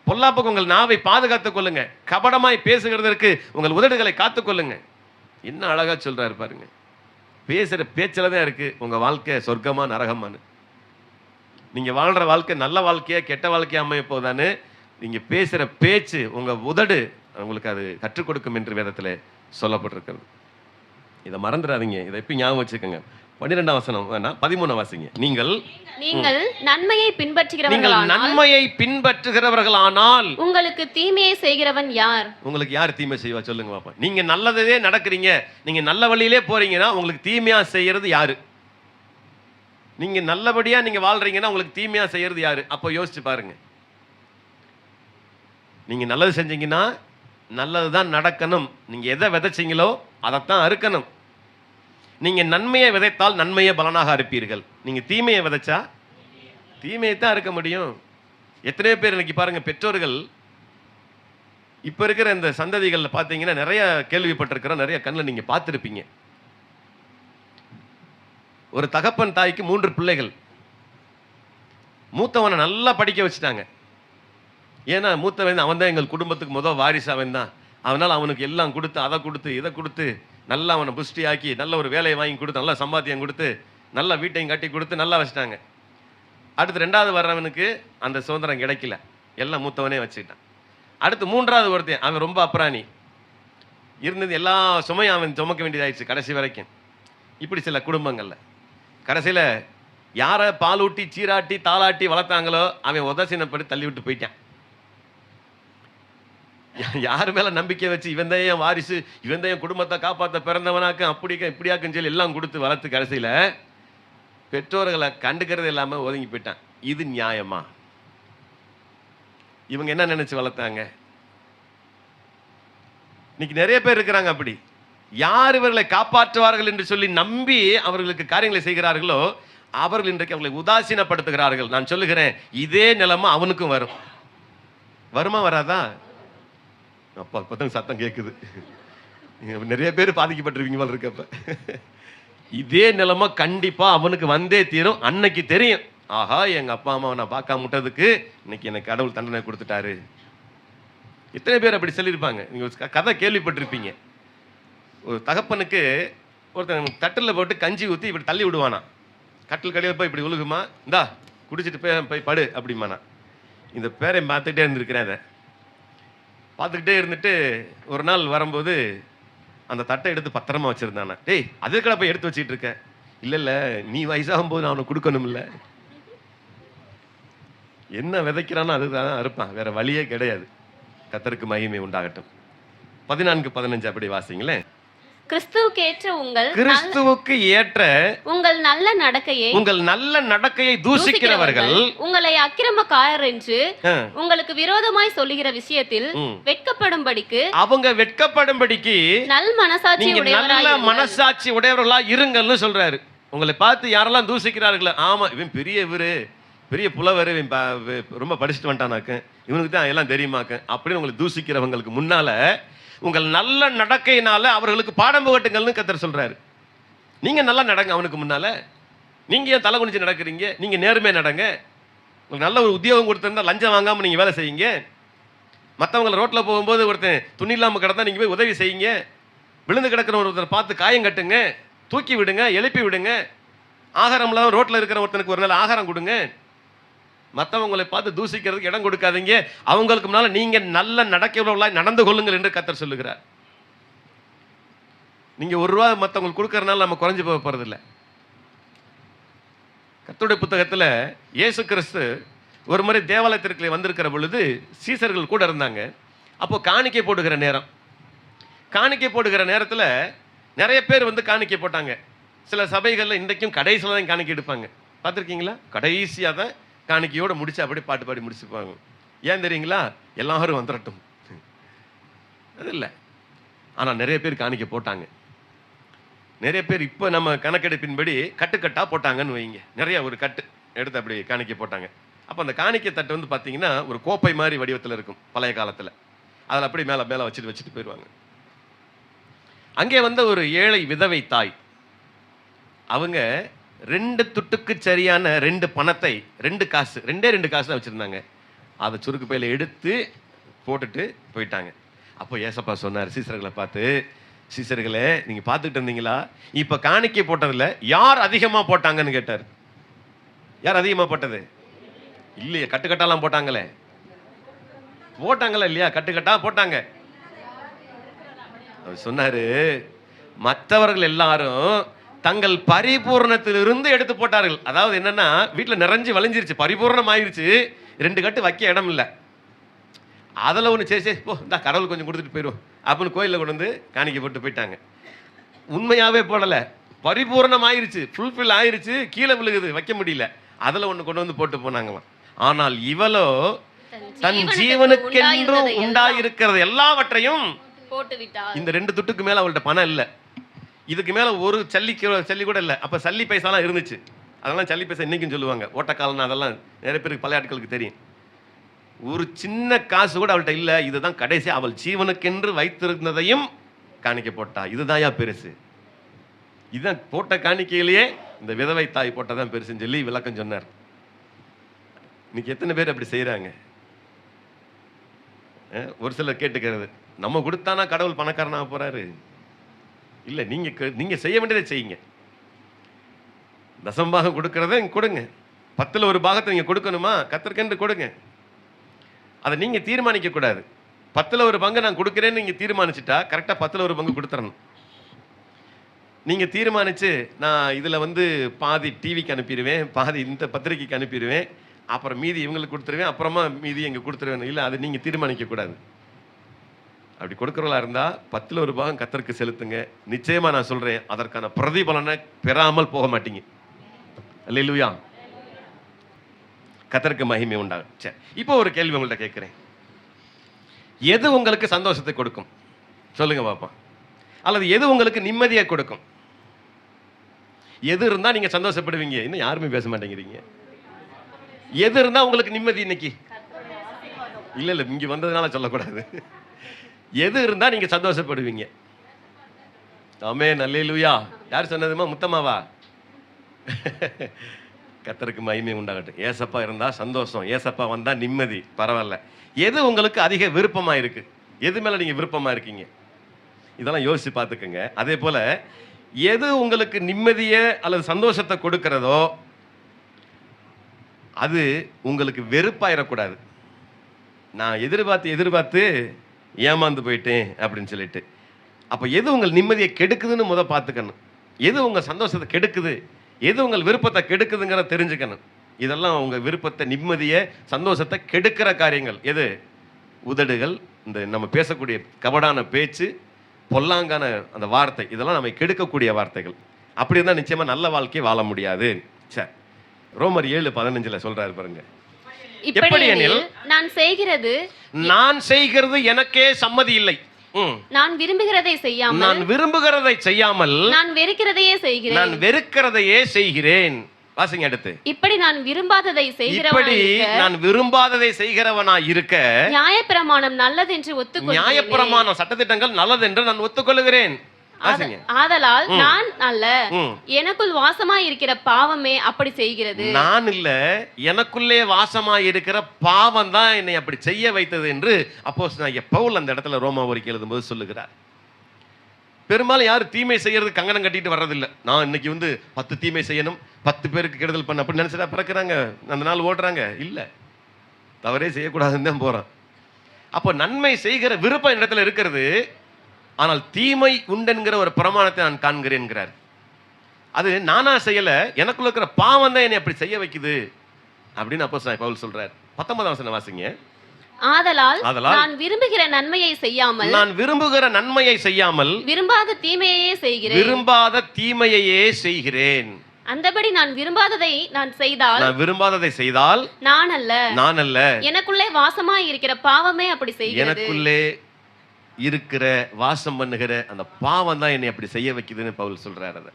பொல்லாப்புக்கு உங்கள் நாவை பாதுகாத்துக் கொள்ளுங்க. கபடமாய் பேசுகிறதற்கு உங்கள் உதடுகளை காத்துக்கொள்ளுங்க. என்ன அழகா சொல்றாரு பாருங்க. பேசுற பேச்சில தான் இருக்கு உங்க வாழ்க்கை சொர்க்கமா நரகமானு. நீங்க வாழ்ற வாழ்க்கை நல்ல வாழ்க்கையா கெட்ட வாழ்க்கையா அமைய போதான்னு நீங்க பேசுற பேச்சு, உங்க உதடு உங்களுக்கு அது கற்றுக் கொடுக்கும் என்று வேதத்தில் சொல்லப்பட்டிருக்கிறது. இதை மறந்துடாதீங்க. இதை எப்பயும் ஞாபகம் வச்சுக்கோங்க. 12ஆம் வசனம் வேணா 13 வாசிங்க. நீங்கள் நன்மையை பின்பற்றுகிறவர்களானால் உங்களுக்கு தீமையை செய்கிறவன் யார்? உங்களுக்கு யார் தீமை செய்வா சொல்லுங்க பாப்பா. நீங்க நல்லதே நடக்கிறீங்க, நீங்க நல்ல வழியிலே போறீங்கன்னா உங்களுக்கு தீமையா செய்யறது யாரு? நீங்க நல்லபடியா நீங்க வாழ்றீங்கன்னா உங்களுக்கு தீமையா செய்யறது யாரு? அப்போ யோசிச்சு பாருங்க. நீங்க நல்லது செஞ்சீங்கன்னா நல்லதுதான் நடக்கணும். நீங்க எதை விதைச்சீங்களோ அதைத்தான் அறுக்கணும். நீங்க நன்மையை விதைத்தால் நன்மையை பலனாக அறுப்பீர்கள். நீங்க தீமையை விதைச்சா தீமையை தான் அறுக்க முடியும். எத்தனையோ பேர் இன்னைக்கு பாருங்க, பெற்றோர்கள் இப்ப இருக்கிற இந்த சந்ததிகளில் பார்த்தீங்கன்னா நிறைய கேள்விப்பட்டிருக்கிறோம், நிறைய கண்ணில் நீங்க பார்த்துருப்பீங்க. ஒரு தகப்பன் தாய்க்கு 3 பிள்ளைகள். மூத்தவனை நல்லா படிக்க வச்சுட்டாங்க. ஏன்னா மூத்தவன் அவன் தான் எங்கள் குடும்பத்துக்கு முதல் வாரிசு அவன் தான். அதனால் அவனுக்கு எல்லாம் கொடுத்து, அதை கொடுத்து, இதை கொடுத்து, நல்லா அவனை புஷ்டியாக்கி, நல்ல ஒரு வேலையை வாங்கி கொடுத்து, நல்ல சம்பாத்தியம் கொடுத்து, நல்ல வீட்டையும் கட்டி கொடுத்து நல்லா வச்சுட்டாங்க. அடுத்து 2வது வர்றவனுக்கு அந்த சுதந்திரம் கிடைக்கல, எல்லாம் மூத்தவனே வச்சுக்கிட்டான். அடுத்து 3வது ஒருத்தன், அவன் ரொம்ப அப்புறாணி இருந்தது, எல்லா சுமையும் அவன் சுமக்க வேண்டியதாயிடுச்சு கடைசி வரைக்கும். இப்படி சில குடும்பங்களில் கடைசியில் யாரை பாலூட்டி சீராட்டி தாளாட்டி வளர்த்தாங்களோ அவன் உதசினப்படி தள்ளி விட்டு போயிட்டான். யார் மேல நம்பிக்கை வச்சு இவன் தான் என் வாரிசு, இவன் தான் என் குடும்பத்தை காப்பாற்ற பிறந்தவனாக்கும் அப்படிக்கும் இப்படியாக்கும் சொல்லி எல்லாம் கொடுத்து வளர்த்து கடைசியில் பெற்றோர்களை கண்டுக்கிறது இல்லாமல் ஒதுங்கி போயிட்டான். இது நியாயமா? இவங்க என்ன நினைச்சு வளர்த்தாங்க? இன்னைக்கு நிறைய பேர் இருக்கிறாங்க அப்படி. யார் இவர்களை காப்பாற்றுவார்கள் என்று சொல்லி நம்பி அவர்களுக்கு காரியங்களை செய்கிறார்களோ அவர்கள் இன்றைக்கு அவர்களை உதாசீனப்படுத்துகிறார்கள். நான் சொல்லுகிறேன், இதே நிலைமை அவனுக்கும் வரும். வருமா வராதா? அப்பா இப்பதான் சத்தம் கேட்குது. நிறைய பேர் பாதிக்கப்பட்டிருப்பீங்க போல இருக்கப்ப. இதே நிலைமை கண்டிப்பா அவனுக்கு வந்தே தீரும். அன்னைக்கு தெரியும், ஆஹா எங்க அப்பா அம்மாவை நான் பார்க்காம விட்டதுக்கு இன்னைக்கு எனக்கு கடவுள் தண்டனை கொடுத்துட்டாரு. எத்தனை பேர் அப்படி சொல்லியிருப்பாங்க. நீங்க கதை கேள்விப்பட்டிருப்பீங்க. ஒரு தகப்பனுக்கு ஒருத்தன் தட்டில் போட்டு கஞ்சி ஊற்றி இப்படி தள்ளி விடுவானா. கட்டில் கடையில் போய் இப்படி உழுகுமா, இந்தா குடிச்சிட்டு போய் படு அப்படிமானா. இந்த பேரை பார்த்துக்கிட்டே இருந்திருக்கிறேன். அதை பார்த்துக்கிட்டே இருந்துட்டு ஒரு நாள் வரும்போது அந்த தட்டை எடுத்து பத்திரமா வச்சுருந்தானா. டேய் அதுக்கடை போய் எடுத்து வச்சுட்டு இருக்க. இல்லை நீ வயசாகும் போது நான் அவனை கொடுக்கணும். இல்லை, என்ன விதைக்கிறானோ அதுதான் அறுப்பான், வேற வழியே கிடையாது. கர்த்தருக்கு மகிமை உண்டாகட்டும். 14-15 அப்படி வாசிங்களேன். கிறிஸ்துவுக்கு ஏற்ற உங்கள் நல்ல நடக்கையை தூஷிக்கிறவர்கள் உங்களை அக்கிரமக்காரர் என்று உங்களுக்கு விரோதமாய் சொல்லுகிற விஷயத்தில் வெட்கப்படும்படிக்கு நல்ல மனசாட்சி உடையவர்களா இருங்கள்னு சொல்றாரு. உங்களை பார்த்து யாரெல்லாம் தூஷிக்கிறார்களோ, ஆமா இவன் பெரிய புலவர், ரொம்ப படிச்சுட்டு வந்துட்டானாக்க, இவனுக்கு தான் எல்லாம் தெரியுமாக்க அப்படின்னு உங்களை தூஷிக்கிறவங்களுக்கு முன்னால உங்கள் நல்ல நடக்கையினால அவர்களுக்கு பாடம் புகட்டுங்கள்னு கர்த்தர் சொல்றாரு. நீங்க நல்லா நடங்க. அவனுக்கு முன்னால நீங்க ஏன் தலை குனிஞ்சு நடக்கிறீங்க? நீங்க நேர்மையா நடங்க. உங்களுக்கு நல்ல ஒரு உத்தியோகம் கொடுத்திருந்தா லஞ்சம் வாங்காம நீங்க வேலை செய்யுங்க. மற்றவங்களை ரோட்ல போகும்போது ஒருத்தன் துணி இல்லாம கிடந்தா நீங்க போய் உதவி செய்யுங்க. விழுந்து கிடக்கிற ஒருத்தரை பார்த்து காயம் கட்டுங்க, தூக்கி விடுங்க, எழுப்பி விடுங்க. ஆகாரம் இல்லாம ரோட்ல இருக்கிற ஒருத்தனுக்கு ஒரு நாள் ஆகாரம் கொடுங்க. மற்றவங்களை பார்த்து தூசிக்கிறதுக்கு இடம் கொடுக்காதீங்க. அவங்களுக்கு முன்னால நீங்க நல்ல நடக்கையுள்ளவர்களாய் நடந்து கொள்ளுங்கள் என்று கர்த்தர் சொல்லுகிறார். நீங்க ₹1 மற்றவங்களுக்கு கொடுக்கறதுனால நம்ம குறைஞ்சு போக போறதில்லை. கர்த்தருடைய புத்தகத்துல இயேசு கிறிஸ்து ஒரு முறை தேவாலயத்திற்கு வந்திருக்கிற பொழுது சீசர்கள் கூட இருந்தாங்க. அப்போ காணிக்கை போடுகிற நேரம். காணிக்கை போடுகிற நேரத்துல நிறைய பேர் வந்து காணிக்கை போட்டாங்க. சில சபைகளில் இன்றைக்கும் கடைசியில் தான் காணிக்கை எடுப்பாங்க. பார்த்துருக்கீங்களா? கடைசியாக தான் காணிக்கையோடு முடிச்சு அப்படியே பாட்டு பாடி முடிச்சுப்பாங்க. ஏன் தெரியுங்களா? எல்லாரும் வந்துடட்டும், அது இல்லை. ஆனால் நிறைய பேர் காணிக்கை போட்டாங்க. நிறைய பேர் இப்போ நம்ம கணக்கெடுப்பின்படி கட்டுக்கட்டாக போட்டாங்கன்னு வைங்க. நிறைய ஒரு கட்டு எடுத்து அப்படி காணிக்கை போட்டாங்க. அப்போ அந்த காணிக்கை தட்டு வந்து பார்த்தீங்கன்னா ஒரு கோப்பை மாதிரி வடிவத்தில் இருக்கும் பழைய காலத்தில். அதில் அப்படி மேலே மேலே வச்சுட்டு போயிடுவாங்க. அங்கே வந்த ஒரு ஏழை விதவை தாய், அவங்க 2 துட்டுக்கு சரியான 2 பணத்தை 2 காசு 2 காசு தான் வச்சுருந்தாங்க. அதை சுருக்கு பையில் எடுத்து போட்டுட்டு போயிட்டாங்க. அப்போ ஏசப்பா சொன்னார் சீசர்களை பார்த்து, சீசர்களே நீங்கள் பார்த்துக்கிட்டு இருந்தீங்களா, இப்போ காணிக்கை போட்டதில் யார் அதிகமாக போட்டாங்கன்னு கேட்டார். யார் அதிகமாக போட்டது? இல்லையே, கட்டுக்கட்டாலாம் போட்டாங்களே. போட்டாங்களா இல்லையா? கட்டுக்கட்டா போட்டாங்க. அவர் சொன்னாரு, மற்றவர்கள் எல்லாரும் தங்கள் பரிபூர்ணத்திலிருந்து எடுத்து போட்டார்கள். அதாவது என்னன்னா, வீட்டில் நிறைஞ்சு வளைஞ்சிருச்சு, பரிபூர்ணம் ஆயிருச்சு, 2 கட்டு வைக்க இடம் இல்லை. அதில் ஒன்று சரி போ, இந்த கடவுள் கொஞ்சம் கொடுத்துட்டு போயிடுவோம் அப்படின்னு கோயிலில் கொண்டு வந்து காணிக்கை போட்டு போயிட்டாங்க. உண்மையாகவே போடலை, பரிபூர்ணம் ஆயிருச்சு, ஃபுல்ஃபில் ஆயிருச்சு, கீழே விழுகுது, வைக்க முடியல. அதில் ஒன்று கொண்டு வந்து போட்டு போனாங்களாம். ஆனால் இவளோ தன் ஜீவனுக்கென்று உண்டாயிருக்கிறது எல்லாவற்றையும் போட்டு விட்டார். இந்த 2 துட்டுக்கு மேலே அவள்கிட்ட பணம் இல்லை, இதுக்கு மேலே ஒரு சல்லி கூட இல்லை. அப்போ சல்லி பைசாலாம் இருந்துச்சு, அதெல்லாம் சல்லி பைசா இன்றைக்கும் சொல்லுவாங்க, ஓட்டக்காலன்னு. அதெல்லாம் நிறைய பேருக்கு பழைய ஆட்களுக்கு தெரியும். ஒரு சின்ன காசு கூட அவள்கிட்ட இல்லை. இதுதான் கடைசி அவள் ஜீவனுக்கென்று வைத்திருந்ததையும் காணிக்கை போட்டா. இதுதான் பெருசு. இதுதான் போட்ட காணிக்கையிலேயே இந்த விதவை தாய் போட்டதான் பெருசுன்னு சொல்லி விளக்கம் சொன்னார். இன்னைக்கு எத்தனை பேர் அப்படி செய்கிறாங்க? ஒரு சிலர் கேட்டுக்கிறது, நம்ம கொடுத்தானா கடவுள் பணக்காரனாக போறாரு? இல்லை, நீங்கள் செய்ய வேண்டியதை செய்யுங்க. தசம்பாகம் கொடுக்கறத கொடுங்க. 10ல் 1 பாகத்தை நீங்கள் கொடுக்கணுமா, கத்தர்க்கென்று கொடுங்க. அதை நீங்கள் தீர்மானிக்க கூடாது. 10ல் 1 பங்கு நான் கொடுக்குறேன்னு நீங்கள் தீர்மானிச்சுட்டா கரெக்டாக 10ல் 1 பங்கு கொடுத்துறணும். நீங்கள் தீர்மானித்து நான் இதில் வந்து பாதி டிவிக்கு அனுப்பிடுவேன், பாதி இந்த பத்திரிக்கைக்கு அனுப்பிடுவேன், அப்புறம் மீதி இவங்களுக்கு கொடுத்துருவேன், அப்புறமா மீதி எங்கே கொடுத்துருவேன், இல்லை, அதை நீங்கள் தீர்மானிக்கக்கூடாது. அப்படி கொடுக்குறவங்களா இருந்தால் 10ல் 1 பாகம் கத்தருக்கு செலுத்துங்க. நிச்சயமாக நான் சொல்கிறேன், அதற்கான பிரதிபலனை பெறாமல் போக மாட்டீங்க. அல்லேலூயா. கத்தருக்கு மகிமை உண்டாகும். சரி, இப்போ ஒரு கேள்வி உங்கள்கிட்ட கேட்குறேன். எது உங்களுக்கு சந்தோஷத்தை கொடுக்கும் சொல்லுங்க பாப்பா? அல்லது எது உங்களுக்கு நிம்மதியை கொடுக்கும்? எது இருந்தால் நீங்கள் சந்தோஷப்படுவீங்க? இன்னும் யாருமே பேச மாட்டேங்கிறீங்க. எது இருந்தால் உங்களுக்கு நிம்மதி இன்னைக்கு? இல்லை, இங்கே வந்ததுனால சொல்லக்கூடாது. எது இருந்தால் நீங்கள் சந்தோஷப்படுவீங்க? ஆமென், அல்லேலூயா. யார் சொன்னதுமா? முத்தம்மாவா? கர்த்தருக்கு மகிமை உண்டாகட்டும். ஏசப்பா இருந்தால் சந்தோஷம், ஏசப்பா வந்தால் நிம்மதி. பரவாயில்ல. எது உங்களுக்கு அதிக விருப்பமாக இருக்கு? எது மேலே நீங்கள் விருப்பமாக இருக்கீங்க? இதெல்லாம் யோசித்து பார்த்துக்கோங்க. அதே போல் எது உங்களுக்கு நிம்மதியை அல்லது சந்தோஷத்தை கொடுக்கிறதோ அது உங்களுக்கு வெறுப்பாயிடக்கூடாது. நான் எதிர்பார்த்து ஏமாந்து போயிட்டேன் அப்படின்னு சொல்லிட்டு. அப்போ எது உங்கள் நிம்மதியை கெடுக்குதுன்னு பார்த்துக்கணும். எது உங்கள் சந்தோஷத்தை கெடுக்குது, எது உங்கள் விருப்பத்தை கெடுக்குதுங்கிறத தெரிஞ்சுக்கணும். இதெல்லாம் உங்கள் விருப்பத்தை, நிம்மதியை, சந்தோஷத்தை கெடுக்கிற காரியங்கள் எது? உதடுகள், இந்த நம்ம பேசக்கூடிய கபடான பேச்சு, பொல்லாங்கான அந்த வார்த்தை, இதெல்லாம் நம்ம கெடுக்கக்கூடிய வார்த்தைகள். அப்படி இருந்தால் நிச்சயமாக நல்ல வாழ்க்கையை வாழ முடியாது. சரி, ரோமர் 7:15 சொல்றாரு பாருங்க. இப்படியெனில் நான் செய்கிறது எனக்கே சம்மதி இல்லை. நான் விரும்புகிறதை செய்யாமல் நான் வெறுக்கிறதையே செய்கிறேன். வாசிங்க அடுத்து. இப்படி நான் விரும்பாததை செய்கிறவனாய் இருக்க நியாயப்பிரமாணம் நல்லதென்று ஒத்துக்கொள்கிறேன். நியாயப்பிரமாணம் சட்டதிட்டங்கள் நல்லதென்று நான் ஒத்துக்கொள்கிறேன். ஆதலால் நான் அல்ல, எனக்குள் வாசமாய் இருக்கிற பாவமே அப்படி செய்கிறது. நான் இல்ல, எனக்குள்ளே வாசமாய் இருக்கிற பாவம் தான் என்னை அப்படி செய்ய வைத்தது என்று அப்போஸ்தலனாகிய பவுல் அந்த இடத்துல ரோமாபுரிக்கு எழுதும்போது சொல்லுகிறார். பெரும்பாலும் யாரும் தீமை செய்யறது கங்கணம் கட்டிட்டு வர்றதில்லை. நான் இன்னைக்கு 10 தீமை செய்யணும், 10 பேருக்கு கெடுதல் பண்ண அப்படி நினைச்சிட்டா பிறக்கிறாங்க, அந்த நாள் ஓடுறாங்க. இல்லை, தவறே செய்யக்கூடாதுன்னு தான் போறான். அப்போ நன்மை செய்கிற விருப்பம் இடத்துல இருக்கிறது, ஆனால் தீமை உண்டென்கிற ஒரு பிரமாணத்தை நான் காண்கிறேன்கிறார். அது நானா செய்யல, எனக்குள்ள இருக்கிற பாவம் தான் என்னை அப்படி செய்ய வைக்குது அப்படின்னு அப்போஸ்தலன் பவுல் சொல்றார். 19ஆம் வசனம் வாசிங்க. ஆதலால் நான் விரும்புகிற நன்மையை செய்யாமல் விரும்பாத தீமையையே செய்கிறேன். அந்தபடி நான் விரும்பாததை செய்தால் நான் அல்ல, எனக்குள்ளே வாசமாய் இருக்கிற பாவமே அப்படி செய்கிறது. எனக்குள்ளே இருக்கிற வாசம் பண்ணுகிற அந்த பாவம் தான் என்னை அப்படி செய்ய வைக்குதுன்னு பவுல் சொல்றாரு. அதை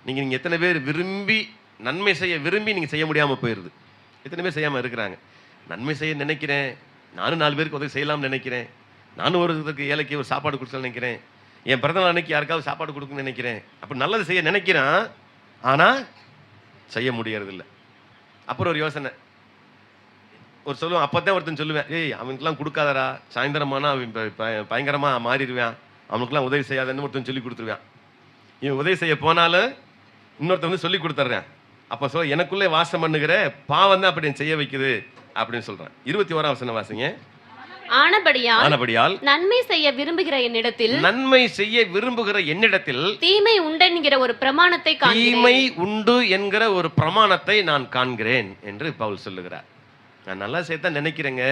நீங்கள் எத்தனை பேர் விரும்பி நன்மை செய்ய விரும்பி நீங்கள் செய்ய முடியாமல் போயிடுது? எத்தனை பேர் செய்யாமல் இருக்கிறாங்க? நன்மை செய்ய நினைக்கிறேன், நானும் 4 பேருக்கு உதவி செய்யலாம்னு நினைக்கிறேன், நானும் ஒருத்தருக்கு ஏழைக்கு ஒரு சாப்பாடு கொடுக்கணும்னு நினைக்கிறேன், என் பிறந்தநாள் அன்னைக்கு யாருக்காவது சாப்பாடு கொடுக்கணும்னு நினைக்கிறேன், அப்படி நல்லது செய்ய நினைக்கிறான், ஆனால் செய்ய முடியறதில்ல. அப்புறம் ஒரு யோசனை, ஒரு சொல்லுவேன், அப்போ தான் ஒருத்தன் சொல்லுவேன், ஏய் அவனுக்குலாம் கொடுக்காதடா, சாயந்தரமானா அவன் பயங்கரமாக மாறிடுவேன், அவனுக்குலாம் உதவி செய்யாதன்னு ஒருத்தன் சொல்லி கொடுத்துருவேன். இவன் உதவி செய்ய போனாலும் இன்னொருத்தன் வந்து சொல்லி கொடுத்துட்றேன். அப்போ எனக்குள்ளே வாசம் பண்ணுகிற பாவம் தான் அப்படி செய்ய வைக்குது அப்படின்னு சொல்கிறேன். 21ஆம் வசனம் வாசிங்க. ஆனபடியால் நன்மை செய்ய விரும்புகிற என்னிடத்தில் தீமை உண்டென்கிற ஒரு பிரமாணத்தை நான் காண்கிறேன் என்று பவுல் சொல்லுகிறார். நான் நல்லா செய்யத்தான் நினைக்கிறேங்க,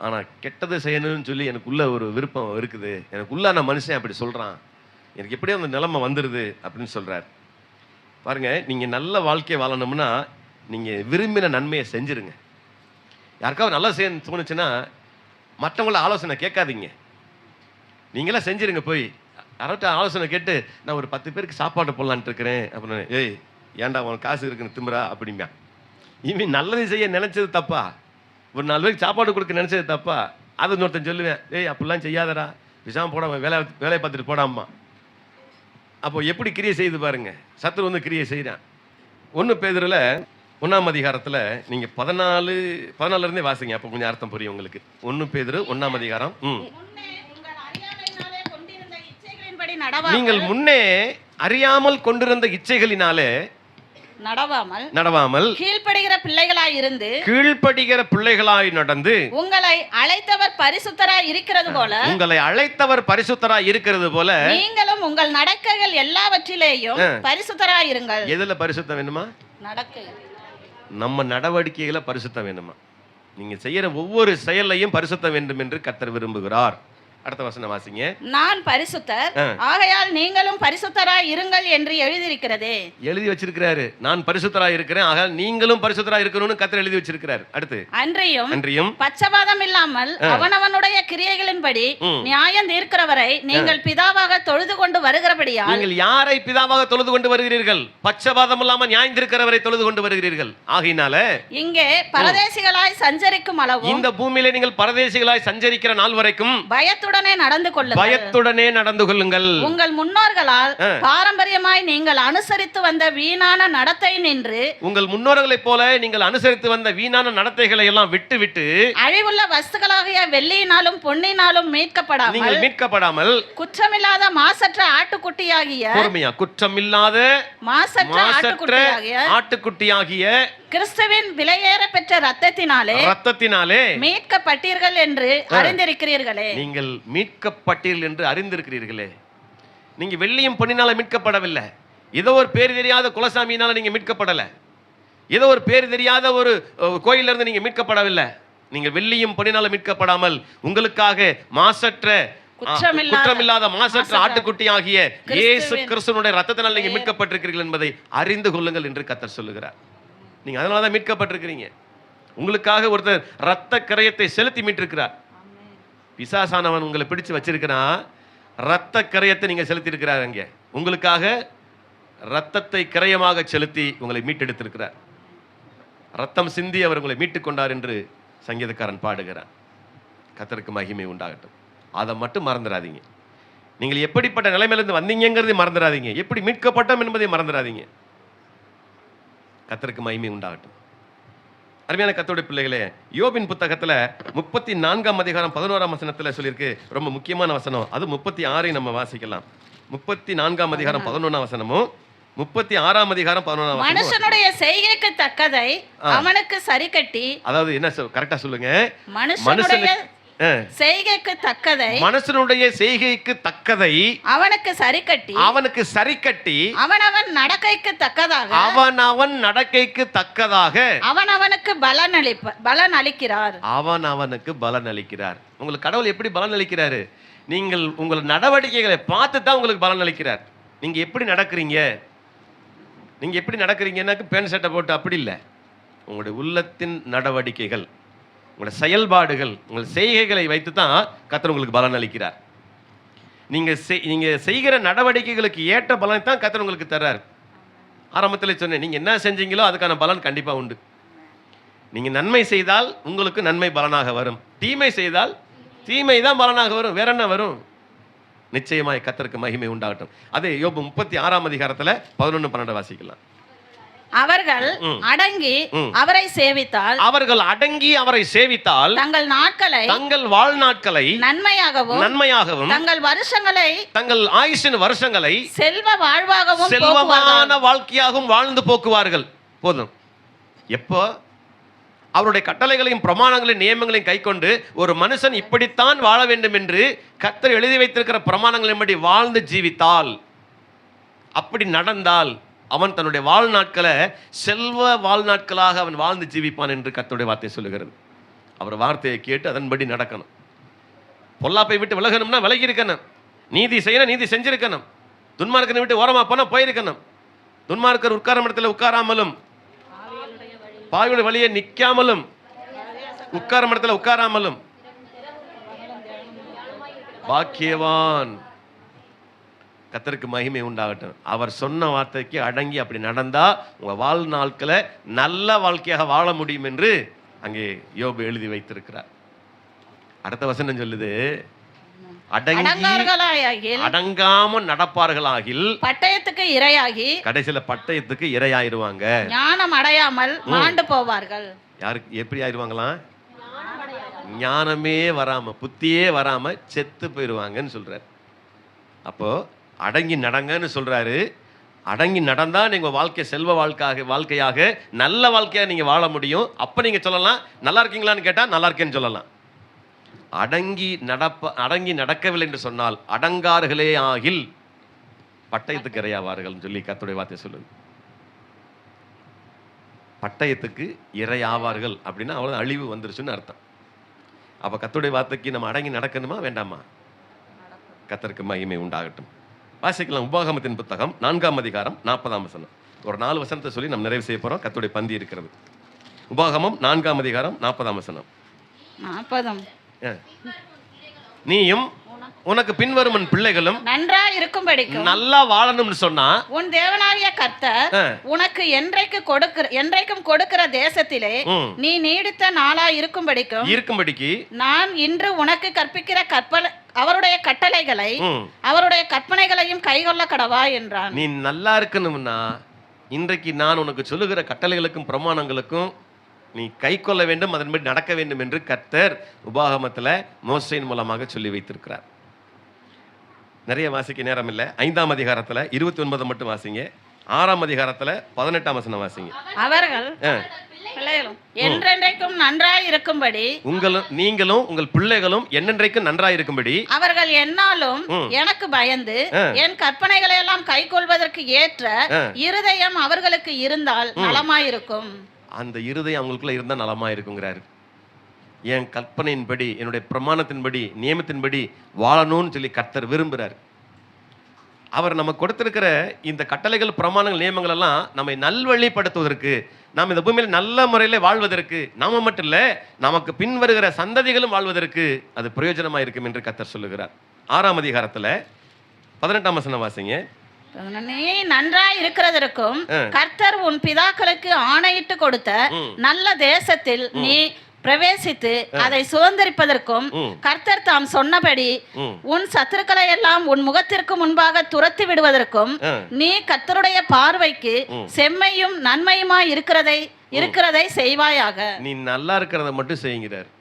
ஆனால் கெட்டது செய்யணும்னு சொல்லி எனக்குள்ள ஒரு விருப்பம் இருக்குது, எனக்குள்ள நான் மனுஷன் அப்படி சொல்கிறான், எனக்கு எப்படியும் அந்த நிலைமை வந்துடுது அப்படின்னு சொல்கிறார். பாருங்க, நீங்கள் நல்ல வாழ்க்கையை வாழணும்னா நீங்கள் விரும்பின நன்மையை செஞ்சுருங்க. யாருக்காவது நல்லா செய்ய தோணுச்சுன்னா மற்றவங்கள ஆலோசனை கேட்காதீங்க, நீங்களாம் செஞ்சுருங்க. போய் யார்கிட்ட ஆலோசனை கேட்டு நான் ஒரு 10 பேருக்கு சாப்பாடு போடலான்ட்டு இருக்கிறேன் அப்படின்னு, ஏய் ஏன்டா உனக்கு காசு இருக்குன்னு திமுறா அப்படிங்க. இவன் நல்லது செய்ய நினைச்சது தப்பா, ஒரு 4 பேருக்கு சாப்பாடு கொடுக்க நினைச்சது தப்பா, அது இன்னொருத்தன் சொல்லுவேன், ஏய் அப்படிலாம் செய்யாதடா, விஷாம போடாம வேலையை பார்த்துட்டு போடாமா. அப்போ எப்படி கிரியை செய்து பாருங்க, சத்துரு வந்து கிரியை செய்கிறான். 1 பேதுருல 1ஆம் அதிகாரத்தில் நீங்கள் 14 வாசிங்க, அப்போ கொஞ்சம் அர்த்தம் புரியும் உங்களுக்கு. 1 பேதுரு 1ஆம் அதிகாரம். நீங்கள் முன்னே அறியாமல் கொண்டிருந்த இச்சைகளினாலே நடவாமல் கீழ்ப்படுகிற பிள்ளைகளாய் நடந்து உங்களை அழைத்தவர் பரிசுத்தராய் இருக்கிறது போல நீங்களும் உங்கள் நடக்கைகள் எல்லாவற்றிலேயும் பரிசுத்தராய் இருங்கள். எதுல பரிசுத்தம் வேணுமா? நடக்கை. நம்ம நடவடிக்கைகளை பரிசுத்தம் வேணுமா? நீங்க செய்யற ஒவ்வொரு செயலையும் பரிசுத்தம் வேண்டும் என்று கர்த்தர் விரும்புகிறார். அடுத்த வசனம் வாசிங்க. நான் பரிசுத்தர், ஆகையால் நீங்களும் பரிசுத்தராய் இருங்கள் என்று எழுதியிருக்கிறதே. எழுதி வச்சிருக்கிறாரு, நான் பரிசுத்தராய் இருக்கிறேன், ஆகையால் நீங்களும் பரிசுத்தராய் இருக்கணும்னு கர்த்தர் எழுதி வச்சிருக்கிறாரு. அடுத்து அன்றியும் பட்சபாதம் இல்லாமல் அவனவனுடைய கிரியைகளின்படி நியாயம் தீர்க்கிறவரை நீங்கள் பிதாவாக தொழுது கொண்டு வருகிறபடியால். நீங்கள் யாரை பிதாவாக தொழுது கொண்டு வருகிறீர்கள்? பட்சபாதம் இல்லாமல் நியாயம் தீர்க்கிறவரை தொழுது கொண்டு வருகிறீர்கள். ஆகையினால இங்கே பரதேசிகளாய் சஞ்சரிக்கும் அளவு, இந்த பூமியிலே நீங்கள் பரதேசிகளாய் சஞ்சரிக்கிற நாள் வரைக்கும் பயத்துடனே நடந்து கொள்ளுங்கள். உங்கள் முன்னோர்களால் பாரம்பரியமாய் நீங்கள் அனுசரித்து வந்த வீணான நடத்தை நின்று, உங்கள் முன்னோர்களைப் போல நீங்கள் அனுசரித்து வந்த வீணான நடத்தைகளை எல்லாம் விட்டு அழிவுள்ள வஸ்துக்களாகிய வெள்ளியினாலும் பொன்னினாலும் மீட்கப்படாமல் குற்றமில்லாத மாசற்ற ஆட்டுக்குட்டியாகிய குற்றமில்லாத மாசற்ற ஆட்டுக்குட்டியாகிய கிறிஸ்துவின் விலையேற பெற்ற ரத்தத்தினாலே மீட்கப்பட்டீர்கள் என்று அறிந்திருக்கிறீர்களே. நீங்கள் மீட்கப்பட்டீர்கள் என்று அறிந்திருக்கிறீர்களே. நீங்க வெள்ளியும் பொன்னினால மீட்கப்படவில்லை, ஏதோ ஒரு பேர் தெரியாத குலசாமியினால நீங்க மீட்கப்படல, ஏதோ ஒரு பேர் தெரியாத ஒரு கோயில இருந்து நீங்க மீட்கப்படவில்லை. நீங்க வெள்ளியும் பொன்னினால மீட்கப்படாமல் உங்களுக்காக குற்றமில்லாத மாசற்ற ஆட்டுக்குட்டி ஆகிய இயேசு கிறிஸ்துவினுடைய ரத்தத்தினால் நீங்க மீட்கப்பட்டிருக்கிறீர்கள் என்பதை அறிந்து கொள்ளுங்கள் என்று கர்த்தர் சொல்லுகிறார். நீங்க அதனாலதான் மீட்கப்பட்டிருக்கிறீங்க. உங்களுக்காக ஒருத்தர் ரத்த கரையத்தை செலுத்தி மீட்டிருக்கிறார். பிசாசானவன் உங்களை பிடிச்சு வச்சிருக்கிறான், ரத்த கரையத்தை நீங்க செலுத்தி இருக்கிறார். அங்கே உங்களுக்காக ரத்தத்தை கிரயமாக செலுத்தி உங்களை மீட்டெடுத்திருக்கிறார். ரத்தம் சிந்தி அவர் உங்களை மீட்டுக் கொண்டார் என்று சங்கீதக்காரன் பாடுகிறார். கர்த்தருக்கு மகிமை உண்டாகட்டும். அதை மட்டும் மறந்துடாதீங்க. நீங்கள் எப்படிப்பட்ட நிலைமையிலிருந்து வந்தீங்கிறதை மறந்துடாதீங்க, எப்படி மீட்கப்பட்டோம் என்பதை மறந்துடாதீங்க. கர்த்தருக்கு மகிமை உண்டாகட்டும். அருமையான கர்த்தருடைய பிள்ளைகளே, யோபின் புத்தகத்தில் 34ஆம் அதிகாரம் 11ஆம் வசனத்தில் சொல்லியிருக்கு, ரொம்ப முக்கியமான வசனம். அது 36 நம்ம வாசிக்கலாம். 34ஆம் அதிகாரம் 11ஆம் வசனமும் 36ஆம் அதிகாரம் 11ஆம் வசனம். மனுஷனுடைய செய்கைக்கு தக்கதை அவனுக்கு சரி கட்டி, அதாவது என்ன கரெக்டா சொல்லுங்க, மனுஷனுடைய செய்கைக்கு தக்கதை மனுஷனுடைய செய்கைக்கு தக்கதை அவனுக்கு சரி கட்டி அவனவன் நடக்கைக்கு தக்கதாக அவனவனுக்கு பலன் அளிக்கிறார். உங்களுக்கு கடவுள் எப்படி பலன் அளிக்கிறாரு? நீங்கள் உங்கள் நடவடிக்கைகளை பார்த்து தான் உங்களுக்கு பலன் அளிக்கிறார். நீங்க எப்படி நடக்கிறீங்கன்னா பேண்ட் சட்டை போட்டு அப்படி இல்லை, உங்களுடைய உள்ளத்தின் நடவடிக்கைகள். உங்களுடைய செயல்பாடுகள், உங்கள் செய்கைகளை வைத்து தான் கர்த்தர் உங்களுக்கு பலன் அளிக்கிறார். நீங்க செய்கிற நடவடிக்கைகளுக்கு ஏற்ற பலனை தான் கர்த்தர் உங்களுக்கு தர்றார். ஆரம்பத்தில் சொன்னேன், நீங்க என்ன செஞ்சீங்களோ அதுக்கான பலன் கண்டிப்பா உண்டு. நீங்க நன்மை செய்தால் உங்களுக்கு நன்மை பலனாக வரும், தீமை செய்தால் தீமை தான் பலனாக வரும். வேற என்ன வரும்? நிச்சயமாய் கர்த்தருக்கு மகிமை உண்டாகட்டும். அதே யோபு 36ஆம் அதிகாரத்துல 11-12 வாசிக்கலாம். அவர்கள் அடங்கி அவரை சேவித்தால், அவர்கள் அடங்கி அவரை சேவித்தால் தங்கள் வாழ்நாட்களை நன்மையாகவும் தங்கள் வருஷங்களை, தங்கள் ஆயுசின் வருஷங்களை செல்வமான வாழ்க்கையாகவும் வாழ்ந்து போக்குவார்கள். போதும். எப்போ அவருடைய கட்டளைகளையும் பிரமாணங்களையும் நியமங்களையும் கைக்கொண்டு ஒரு மனுஷன் இப்படித்தான் வாழ வேண்டும் என்று கர்த்தர் எழுதி வைத்திருக்கிற பிரமாணங்களின்படி வாழ்ந்து ஜீவித்தால், அப்படி நடந்தால் அவன் தன்னுடைய வாழ்நாட்களை செல்வ வாழ்நாட்களாக அவன் வாழ்ந்து ஜீவிப்பான் என்று கர்த்தருடைய வார்த்தை சொல்லுகிறது. அவர் வார்த்தையை கேட்டு அதன்படி நடக்கணும். பொல்லாப்பை விட்டு விலகணும்னா விலகி இருக்கணும். நீதி செய்யணும், நீதி செஞ்சிருக்கணும். துன்மார்க்கனை விட்டு ஓரமா போனா போயிருக்கணும். துன்மார்க்கர் உட்கார இடத்துல உட்காராமலும், பாவியுடைய வழியை நிற்காமலும், உட்கார இடத்துல உட்காராமலும் பாக்கியவான். கர்த்தருக்கு மகிமை உண்டாகட்டும். அவர் சொன்ன வார்த்தைக்கு அடங்கி அப்படி நடந்தா உங்க வாழ்நாட்களை நல்ல வாழ்க்கையாக வாழ முடியும் என்று அங்கே யோபு எழுதி வைத்திருக்கிறார். அடுத்த வசனம் சொல்லுது, அடங்காம நடப்பார்களாகில் பட்டயத்துக்கு இரையாகி, கடைசியில பட்டயத்துக்கு இரையாயிருவாங்க. ஞானம் அடையாமல் மாண்டு போவார்கள். யாருக்கு எப்படி ஆயிருவாங்களாம்? ஞானமே வராம, புத்தியே வராம செத்து போயிருவாங்கன்னு சொல்றாரு. அப்போ அடங்கி நடங்கன்னு சொல்றாரு. அடங்கி நடந்தா நீங்க வாழ்க்கை செல்வ வாழ்க்கையாக நல்ல வாழ்க்கையா நீங்க வாழ முடியும். அப்ப நீங்க சொல்லலாம் நல்லா இருக்கீங்களான்னு கேட்டா நல்லா இருக்கேன்னு சொல்லலாம். அடங்கி நடக்கவில்லை என்று சொன்னால் அடங்கார்களே ஆகில் பட்டயத்துக்கு இரையாவார்கள் சொல்லி கர்த்தருடைய வார்த்தை சொல்லுது. பட்டயத்துக்கு இரையாவார்கள் அப்படின்னா அவ்வளவு அழிவு வந்துருச்சுன்னு அர்த்தம். அப்ப கர்த்தருடைய வார்த்தைக்கு நம்ம அடங்கி நடக்கணுமா வேண்டாமா? கர்த்தருக்கு மகிமை உண்டாகட்டும். வாசிக்கலாம். உபாகமத்தின் புத்தகம் 4ஆம் அதிகாரம் 40ஆம் வசனம். ஒரு 4 வசனத்தை சொல்லி நம்ம நிறைவு செய்ய போறோம். கர்த்தருடைய பந்தி இருக்கிறது. உபாகமம் 4ஆம் அதிகாரம் 40ஆம் வசனம். 40. நீயும் உனக்கு பின்வரும் உன் பிள்ளைகளும் நன்றா இருக்கும்படிக்கும் நல்லா வாழணும்னு சொன்னா உன் தேவனாகிய கர்த்தர் உனக்கு என்றைக்கும் கொடுக்கிற தேசத்திலே நீ நீடித்த நாளா இருக்கும்படிக்கு நான் இன்று உனக்கு கற்பிக்கிற அவருடைய கட்டளைகளை அவருடைய கற்பனைகளையும் கைகொள்ள கடவா என்றான். நீ நல்லா இருக்கணும்னா இன்றைக்கு நான் உனக்கு சொல்லுகிற கட்டளைகளுக்கும் பிரமாணங்களுக்கும் நீ கை கொள்ள வேண்டும், அதன்படி நடக்க வேண்டும் என்று கர்த்தர் உபாகமத்துல மோசேயின் மூலமாக சொல்லி வைத்திருக்கிறார். நிறைய வாசிக்க நேரம் இல்லை. 5ஆம் அதிகாரத்துல 29 மட்டும் வாசிங்க. 6ஆம் அதிகாரத்துல 18ஆம் வசனம் வாசிங்க. அவர்கள் என்றென்றைக்கும் நன்றாய் இருக்கும்படி நீங்களும் உங்கள் பிள்ளைகளும் என்னென்றைக்கும் நன்றாய் இருக்கும்படி அவர்கள் என்னாலும் எனக்கு பயந்து என் கற்பனைகளை எல்லாம் கை கொள்வதற்கு ஏற்ற இருதயம் அவர்களுக்கு இருந்தால் நலமாயிருக்கும். அந்த இருதயம் அவங்களுக்குள்ள இருந்தால் நலமா இருக்குங்கிறாரு. என் கற்பனையின்படி, என்னுடைய பிரமாணத்தின்படி, நியமத்தின்படி வாழணும்னு சொல்லி கர்த்தர் விரும்புகிறார். அவர் நமக்கு கொடுத்திருக்கிற இந்த கட்டளைகள், பிரமாணங்கள், நியமங்கள் எல்லாம் நம்மை நல்வழிப்படுத்துவதற்கு, நாம் இந்த பூமியில் நல்ல முறையில் வாழ்வதற்கு, நாம மட்டும் இல்லை நமக்கு பின் வருகிற சந்ததிகளும் வாழ்வதற்கு அது பிரயோஜனமாக இருக்கும் என்று கர்த்தர் சொல்லுகிறார். 6ஆம் அதிகாரத்தில் 18ஆம் வசனம் வாசிங்க. நீ நன்றாய் இருக்கிறதற்கும் கர்த்தர் உன் பிதாக்களுக்கு ஆணையிட்டு கொடுத்த நல்ல தேசத்தில் நீ பிரவேசித்து அதை சுதந்திரிப்பதற்கும் கர்த்தர் தாம் சொன்னபடி உன் சத்துருக்களை எல்லாம் உன் முகத்திற்கு முன்பாக துரத்தி விடுவதற்கும் நீ கர்த்தருடைய பார்வைக்கு செம்மையும் நன்மையுமாய் இருக்கிறதை செய்வாயாக. நீ நல்லா இருக்கிறத மட்டும் செய்யுங்கிறார்.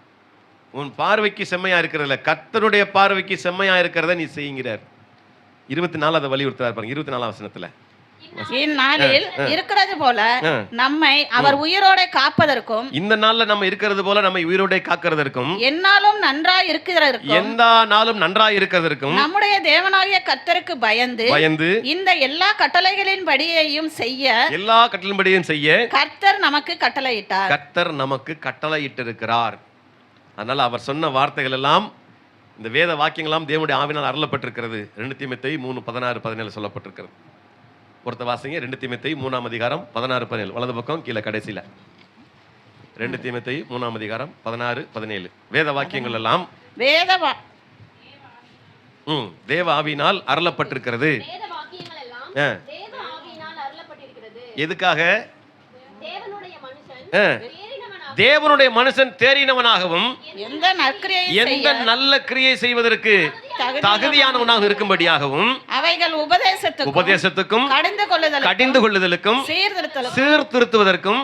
உன் பார்வைக்கு செம்மையா இருக்கிறதுல, கர்த்தருடைய பார்வைக்கு செம்மையா இருக்கிறத நீ செய்யுங்கிறார். 24 அதை வலியுறுத்தார் பாருங்க. 24ஆம் வசனத்துல இந்நாளில் இருக்கிறது போல நம்மை அவர் உயிரோட காப்பதற்கும், இந்த நாள்ல நம்ம இருக்கிறது போல நம்மை உயிரோட காக்கிறதற்கும், என்னாலும் நன்றாய் இருக்கிறதற்கும், எந்த நாளும் நன்றாய் இருக்கிறதற்கும் நம்முடைய தேவனாகிய கர்த்தருக்கு பயந்து இந்த எல்லா கட்டளைகளின் படியையும் செய்ய கர்த்தர் நமக்கு கட்டளையிட்டார். கர்த்தர் நமக்கு கட்டளையிட்டிருக்கிறார். அதனால அவர் சொன்ன வார்த்தைகள் எல்லாம், இந்த வேத வாக்கியங்களாம் தேவனுடைய ஆவினால் அருளப்பட்டிருக்கிறது. 2 தீமோத்தேயு 3:16-17 சொல்லப்பட்டிருக்கிறது. ஒருத்த வாசிங்க. 2 தீமோத்தேயு 3ஆம் அதிகாரம் 16-17 வலது பக்கம் கீழே கடைசியில. 2 தீமோத்தேயு 3ஆம் அதிகாரம் 16, 17 வேத வாக்கியங்கள் எல்லாம் தேவ ஆவியினால் அருளப்பட்டிருக்கிறது. வேத வாக்கியங்கள் எல்லாம் ஆ. தேவ ஆவியினால் அருளப்பட்டிருக்கிறது. எதுக்காக? தேவனுடைய மனுஷன் ஆ. தேறினவனாக தேவனுடைய மனுஷன் தேறினவனாகவும் எந்த நற்கிரியை எந்த நல்ல கிரியை செய்வதற்கு தகுதியானவனாக இருக்கும்படியாகவும் அவைகள் உபதேசத்துக்கும் கடிந்து கொள்ளுதலுக்கும் சீர்திருத்தலும் சீர்திருத்துவதற்கும்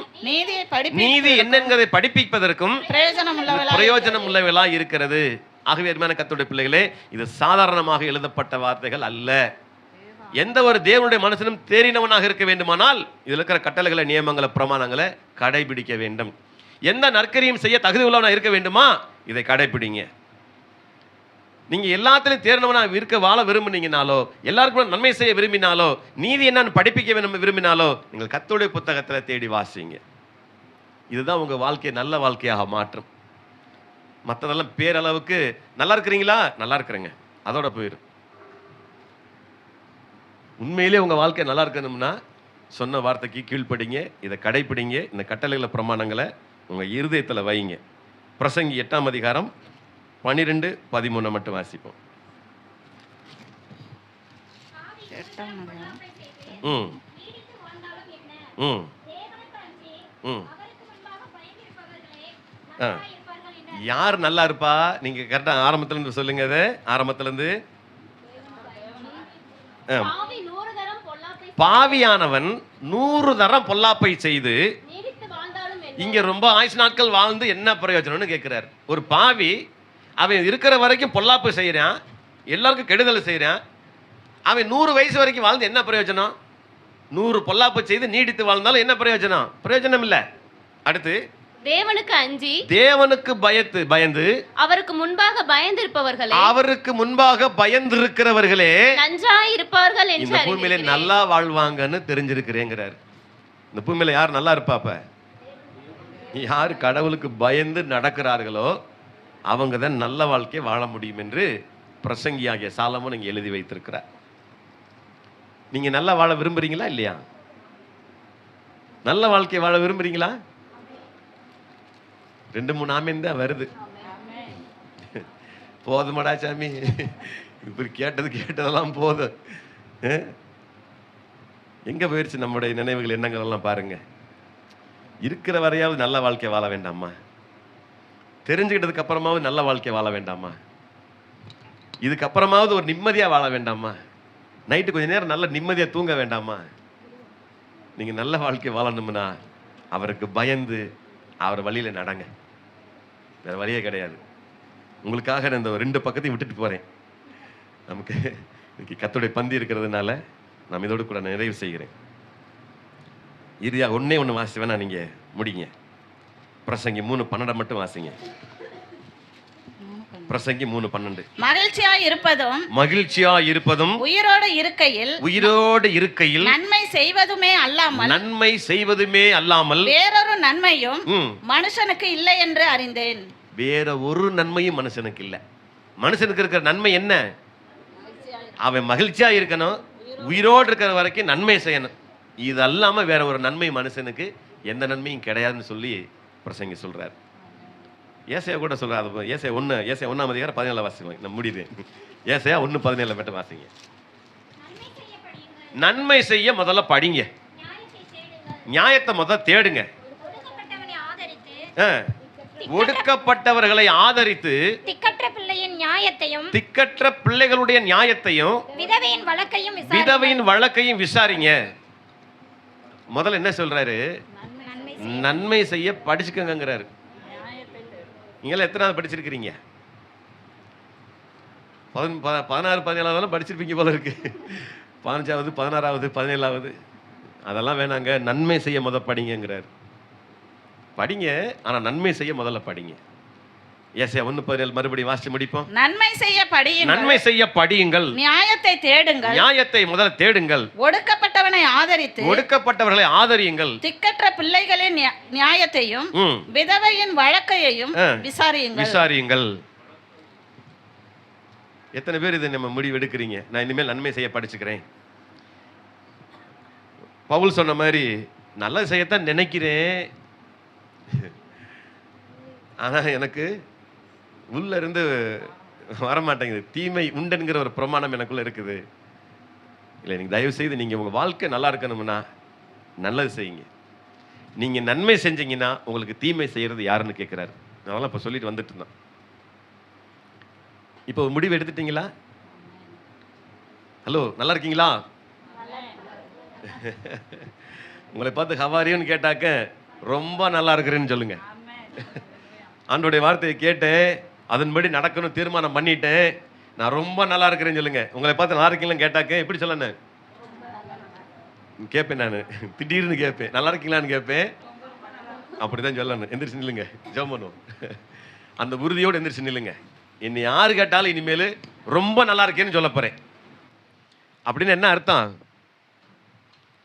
நீதி என்னென்பதை படிப்பிப்பதற்கும் பிரயோஜனம் உள்ளவைகளாய் இருக்கிறது. ஆகவே அருமையான கர்த்தருடைய பிள்ளைகளே, இது சாதாரணமாக எழுதப்பட்ட வார்த்தைகள் அல்ல. எந்த ஒரு தேவனுடைய மனுஷனும் தேறினவனாக இருக்க வேண்டுமானால் இதில் இருக்கிற கட்டளைகளை, நியமங்களை, பிரமாணங்களை கடைபிடிக்க வேண்டும். எந்த நற்கரியும் செய்ய தகுதி உள்ளவனாக இருக்க வேண்டுமா, இதை கடைபிடிங்க. நீங்க எல்லாத்திலையும் தேர்ந்தவனாக இருக்க வாழ விரும்பினீங்கனாலோ, எல்லாருக்கும் நன்மை செய்ய விரும்பினாலோ, நீதி என்னன்னு படிப்பிக்க வேண்டும் விரும்பினாலோ, நீங்கள் கர்த்தருடைய புத்தகத்தில் தேடி வாசிங்க. இதுதான் உங்க வாழ்க்கையை நல்ல வாழ்க்கையாக மாற்றும். மற்றதெல்லாம் பேரளவுக்கு நல்லா இருக்கிறீங்களா, நல்லா இருக்கிறேங்க, அதோட போயிடும். உண்மையிலே உங்க வாழ்க்கை நல்லா இருக்கணும்னா சொன்ன வார்த்தைக்கு கீழ்ப்படிங்க, இதை கடைப்பிடிங்க, இந்த கட்டளைகளை, பிரமாணங்களை உங்க இருதயத்தில் வைங்க. பிரசங்கி 8ஆம் அதிகாரம் 12, 13 மட்டும் வாசிப்போம். ம் ம் ம் ஆ, யார் நல்லா இருப்பா? நீங்க கரெக்டா ஆரம்பத்துல இருந்து சொல்லுங்க. அதை ஆரம்பத்துல இருந்து. பாவி 100 தரம் பொல்லாப்பை பாவியானவன் 100 தரம் பொல்லாப்பை செய்து நீடித்து வாழ்ந்தாலும் என்ன? இங்க ரொம்ப ஆயுசு நாட்கள் வாழ்ந்து என்ன பிரயோஜனம்னு கேட்கிறார். ஒரு பாவி அவன் இருக்கிற வரைக்கும் பொல்லாப்பு செய்யறான், எல்லாருக்கும் கெடுதல் செய்யறான். அவன் 100 வயசு வரைக்கும் வாழ்ந்து என்ன பிரயோஜனம்? 100 பொல்லாப்பு செய்து நீடித்து வாழ்ந்தாலும் என்ன பிரயோஜனம்? பிரயோஜனம் இல்லை. அடுத்து, தேவனுக்கு அஞ்சி தேவனுக்கு பயந்து அவருக்கு முன்பாக பயந்திருக்கிறவர்களே நன்றாய் இருப்பார்கள் என்று இந்த பூமியில அறிந்திருக்கிறேன். நல்லா வாழ்வாங்கன்னு தெரிஞ்சிருக்கிறேங்கிறார். இந்த பூமியில யார் நல்லா இருப்பாப்ப? யார் கடவுளுக்கு பயந்து நடக்கிறார்களோ அவங்க தான் நல்ல வாழ்க்கையை வாழ முடியும் என்று பிரசங்கியாகிய சாலமோன் இங்கே எழுதி வைத்திருக்கிறார். நீங்க நல்லா வாழ விரும்புறீங்களா இல்லையா? நல்ல வாழ்க்கையை வாழ விரும்புறீங்களா? 2-3 ஆமீன் தான் வருது. போதுமடா சாமி, இப்படி கேட்டதெல்லாம் போதும். எங்க போயிடுச்சு நம்முடைய நினைவுகள், எண்ணங்கள் எல்லாம் பாருங்க. இருக்கிற வரையாவது நல்ல வாழ்க்கை வாழ வேண்டாமா? தெரிஞ்சுக்கிட்டதுக்கு அப்புறமாவது நல்ல வாழ்க்கை வாழ வேண்டாமா? இதுக்கப்புறமாவது ஒரு நிம்மதியா வாழ வேண்டாமா? நைட்டு கொஞ்ச நேரம் நல்ல நிம்மதியா தூங்க வேண்டாமா? நீங்க நல்ல வாழ்க்கை வாழணும்னா அவருக்கு பயந்து அவர் வழியில நடங்க. வேற வழியே கிடையாது. உங்களுக்காக நான் இந்த 2 பக்கத்தையும் விட்டுட்டு போறேன். நமக்கு இன்னைக்கு கர்த்தருடைய பந்தி இருக்கிறதுனால நான் இதோடு கூட நிறைவு செய்கிறேன். இறுதியாக ஒண்ணு வாசி வேணா நீங்க முடிங்க. பிரசங்கி 3:12 மட்டும் வாசிங்க. பிரசங்கி 3:12. மகிழ்ச்சியா இருப்பதும் உயிரோடு இருக்கையில் நன்மை செய்வதுமே அல்லாமல் வேறொரு நன்மையும் மனுஷனுக்கு இல்லை என்று அறிந்தேன். வேற ஒரு நன்மையும் மனுஷனுக்கு இல்லை. மனுஷனுக்கு இருக்கிற நன்மை என்ன? அவன் மகிழ்ச்சியா இருக்கணும், உயிரோடு இருக்கிற வரைக்கும் நன்மை செய்யணும். இது அல்லாம வேற ஒரு நன்மை மனுஷனுக்கு எந்த நன்மையும் கிடையாதுன்னு சொல்லி பிரசங்கி சொல்றாரு. ஏசையா கூட சொல்றாரு. ஏசையா 1ஆம் அதிகாரம் 17 வாசிங்க. நான் முடியுறேன். ஏசையா 1:17 மட்டும் வாசிங்க. நன்மை செய்ய முதல்ல படிங்க, நியாயத்தை முதல்ல தேடுங்க, ஒடுக்கப்பட்டவர்களை ஆதரித்து திக்கற்ற பிள்ளைகளுடைய நியாயத்தையும் விதவையின் வழக்கையும் விசாரிங்க. முதல்ல என்ன சொல்றாரு? நன்மை செய்ய படிச்சுக்கங்கிறாரு. நீங்கள எத்தனாவது படிச்சிருக்கிறீங்க? 16, 17 படிச்சிருப்பீங்க போல இருக்கு. 15வது, 16வது, 17வது அதெல்லாம் வேணாங்க. நன்மை செய்ய முதல் படிங்கிறார். படிங்க, ஆனா நன்மை செய்ய முதல்ல படிங்க. ஏசாயா 1:17 மறுபடியும் வாசிச்சு முடிப்போம். நன்மை செய்ய படியுங்கள், நியாயத்தை முதல்ல தேடுங்கள், ஒடுக்கப்பட்டவர்களை ஆதரியுங்கள், திக்கற்ற பிள்ளைகளின் நியாயத்தையும் விதவையின் வழக்கையையும் விசாரியுங்கள். எத்தனை பேர் இதை நம்ம முடிவு எடுக்கிறீங்க? நான் இனிமேல் நன்மை செய்ய படிச்சுக்கிறேன். பவுல் சொன்ன மாதிரி நல்லது செய்யத்தான் நினைக்கிறேன், ஆனால் எனக்கு உள்ள இருந்து வரமாட்டேங்குது. தீமை உண்டுங்கிற ஒரு பிரமாணம் எனக்குள்ள இருக்குது. இல்லை, நீங்கள் தயவு செய்து நீங்கள் உங்கள் வாழ்க்கை நல்லா இருக்கணும்னா நல்லது செய்யுங்க. நீங்கள் நன்மை செஞ்சீங்கன்னா உங்களுக்கு தீமை செய்கிறது யாருன்னு கேட்குறாரு. அதெல்லாம் இப்போ சொல்லிட்டு வந்துட்டு இருந்தோம். இப்போ ஒரு முடிவு எடுத்துட்டீங்களா? ஹலோ, நல்லா இருக்கீங்களா? உங்களை பார்த்து ஹவாரியோன்னு கேட்டாக்க ரொம்ப நல்லா இருக்கிறேன்னு சொல்லுங்க. ஆண்டோடைய வார்த்தையை கேட்டேன், அதன்படி நடக்கணும் தீர்மானம் பண்ணிட்டேன், நான் ரொம்ப நல்லா இருக்கிறேன்னு சொல்லுங்க. உங்களை பார்த்து நல்லா இருக்கீங்களான்னு கேட்டாக்க எப்படி சொல்லணும்? கேட்பேன், நான் திடீர்னு கேட்பேன், நல்லா இருக்கீங்களான்னு கேட்பேன். அப்படிதான் சொல்லணும். எந்திரிச்சு நில்லுங்க, ஜெபம் பண்ணுவோம். அந்த உறுதியோடு எந்திரிச்சு நில்லுங்க. என்னை யாரு கேட்டாலும் இனிமேல் ரொம்ப நல்லா இருக்கேன்னு சொல்ல போறேன். அப்படின்னு என்ன அர்த்தம்?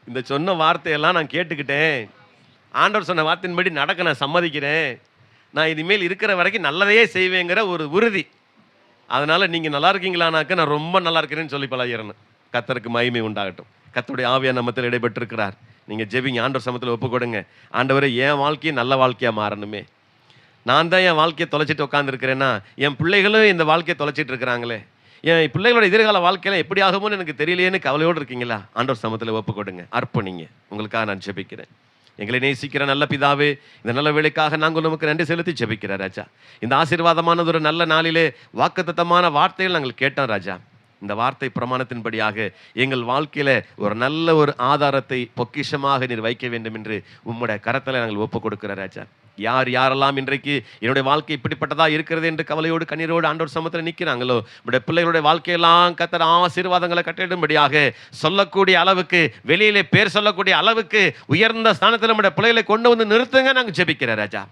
இந்த சொன்ன வார்த்தையெல்லாம் நான் கேட்டுக்கிட்டேன், ஆண்டவர் சொன்ன வார்த்தையின்படி நடக்க நான் சம்மதிக்கிறேன், நான் இனிமேல் இருக்கிற வரைக்கும் நல்லதையே செய்வேங்கிற ஒரு உறுதி. அதனால நீங்க நல்லா இருக்கீங்களானாக்க நான் ரொம்ப நல்லா இருக்கிறேன்னு சொல்லி பழகிறேன்னு. கர்த்தருக்கு மகிமை உண்டாகட்டும். கர்த்தருடைய ஆவியார் நம்மத்தில் இடைபெற்றிருக்கிறார். நீங்க ஜெபிங்க, ஆண்டவர் சமத்தில் ஒப்பு கொடுங்க. ஆண்டவரே, என் வாழ்க்கையை நல்ல வாழ்க்கையா மாறணுமே. நான் தான் என் வாழ்க்கையை தொலைச்சிட்டு உட்காந்துருக்கிறேன்னா என் பிள்ளைகளும் இந்த வாழ்க்கையை தொலைச்சிட்டு இருக்கிறாங்களே, என் பிள்ளைகளோட எதிர்கால வாழ்க்கையில எப்படி ஆகுமோன்னு எனக்கு தெரியலையேன்னு கவலையோடு இருக்கீங்களா? ஆண்டவர் சமத்தில் ஒப்பு கொடுங்க, அர்ப்பணிங்க. உங்களுக்காக நான் ஜெபிக்கிறேன். எங்களை நேசிக்கிற நல்ல பிதாவே, இந்த நல்ல வேலைக்காக நாங்கள் நமக்கு நன்றி செலுத்தி ஜெபிக்கிறேன் ராஜா. இந்த ஆசீர்வாதமானது ஒரு நல்ல நாளிலே வாக்குத்தத்தமான வார்த்தைகள் நாங்கள் கேட்டோம் ராஜா. இந்த வார்த்தை பிரமாணத்தின்படியாக எங்கள் வாழ்க்கையில ஒரு நல்ல ஒரு ஆதாரத்தை பொக்கிஷமாக நீர் வைக்க வேண்டும் என்று உம்முடைய கரத்தில் நாங்கள் ஒப்பு கொடுக்கிற ராஜா. யார் யாரெல்லாம் இன்றைக்கு என்னுடைய வாழ்க்கை இப்படிப்பட்டதா இருக்கிறது என்று கவலையோடு கண்ணீரோடு ஆண்டவர் சமூகத்தில் நிற்கிறாங்களோ, நம்முடைய பிள்ளைகளுடைய வாழ்க்கையெல்லாம் கர்த்தர் ஆசீர்வாதங்களை கட்டிடும்படியாக சொல்லக்கூடிய அளவுக்கு, வெளியிலே பேர் சொல்லக்கூடிய அளவுக்கு உயர்ந்த ஸ்தானத்தில் நம்முடைய பிள்ளைகளை கொண்டு வந்து நிறுத்துங்க நாங்கள் ஜெபிக்கிறேன் ராஜா.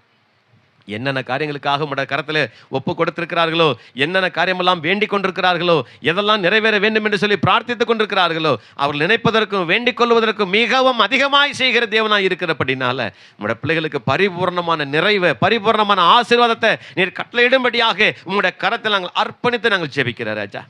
என்னென்ன காரியங்களுக்காக உடைய கரத்தில் ஒப்பு கொடுத்திருக்கிறார்களோ, என்னென்ன காரியமெல்லாம் வேண்டிக் கொண்டிருக்கிறார்களோ, எதெல்லாம் நிறைவேற வேண்டும் என்று சொல்லி பிரார்த்தித்துக் கொண்டிருக்கிறார்களோ, அவர்கள் நினைப்பதற்கும் வேண்டிக் கொள்வதற்கும் மிகவும் அதிகமாய் செய்கிற தேவனாய் இருக்கிறபடினால உங்களுடைய பிள்ளைகளுக்கு பரிபூர்ணமான நிறைவை, பரிபூர்ணமான ஆசீர்வாதத்தை நீர் கட்டளையிடும்படியாக உங்களுடைய கரத்தில் நாங்கள் அர்ப்பணித்து நாங்கள் ஜெபிக்கிறோம் ராஜா.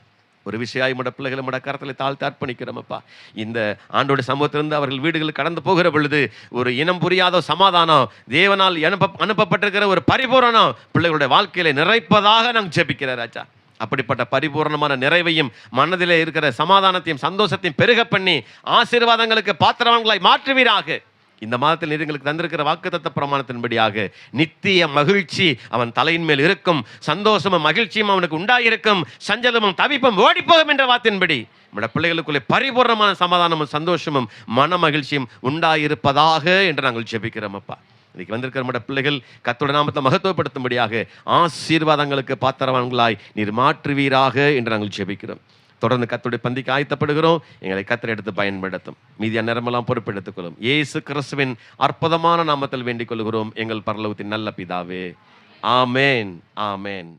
ஒரு விஷயம் உடைய பிள்ளைகளை உடைய கரத்தில் தாழ்த்து அர்ப்பணிக்கிறோமப்பா. இந்த ஆண்டோட சமூகத்திலிருந்து அவர்கள் வீடுகள் கடந்து போகிற பொழுது ஒரு இனம் புரியாத சமாதானம், தேவனால் அனுப்பப்பட்டிருக்கிற ஒரு பரிபூரணம் பிள்ளைகளுடைய வாழ்க்கையில நிறைப்பதாக நாங்கள் ஜெபிக்கிறோம் ராஜா. அப்படிப்பட்ட பரிபூர்ணமான நிறைவையும் மனதிலே இருக்கிற சமாதானத்தையும் சந்தோஷத்தையும் பெருக பண்ணி ஆசீர்வாதங்களுக்கு பாத்திரவான்களாய் மாற்றுவீராக. இந்த மாதத்தில் நீர் எங்களுக்கு தந்திருக்கிற வாக்குத்தத்த பிரமாணத்தின்படியாக நித்திய மகிழ்ச்சி அவன் தலையின் மேல் இருக்கும், சந்தோஷமும் மகிழ்ச்சியும் அவனுக்கு உண்டாயிருக்கும், சஞ்சலமும் தவிப்பும் ஓடிப்போகும் என்ற வார்த்தையின்படி நம்முடைய பிள்ளைகளுக்குள்ளே பரிபூர்ணமான சமாதானமும் சந்தோஷமும் மன மகிழ்ச்சியும் உண்டாயிருப்பதாக என்று நாங்கள் ஜெபிக்கிறோம் அப்பா. இன்னைக்கு வந்திருக்கிற நம்முடைய பிள்ளைகள் கர்த்தருடைய நாமத்தை மகத்துவப்படுத்தும்படியாக ஆசீர்வாதங்களுக்கு பாத்திரவான்களாய் நீர் மாற்றுவீராக என்று நாங்கள் ஜெபிக்கிறோம். தொடர்ந்து கர்த்தருடைய பந்திக்கு ஆயத்தப்படுகிறோம். எங்களை கர்த்தர் எடுத்து பயன்படுத்தும். மீதியான நேரமெல்லாம் பொறுப்பெடுத்துக் கொள்ளும். இயேசு கிறிஸ்துவின் அற்புதமான நாமத்தில் வேண்டிக் கொள்கிறோம் எங்கள் பரலோகத்தின் நல்ல பிதாவே. ஆமேன், ஆமேன்.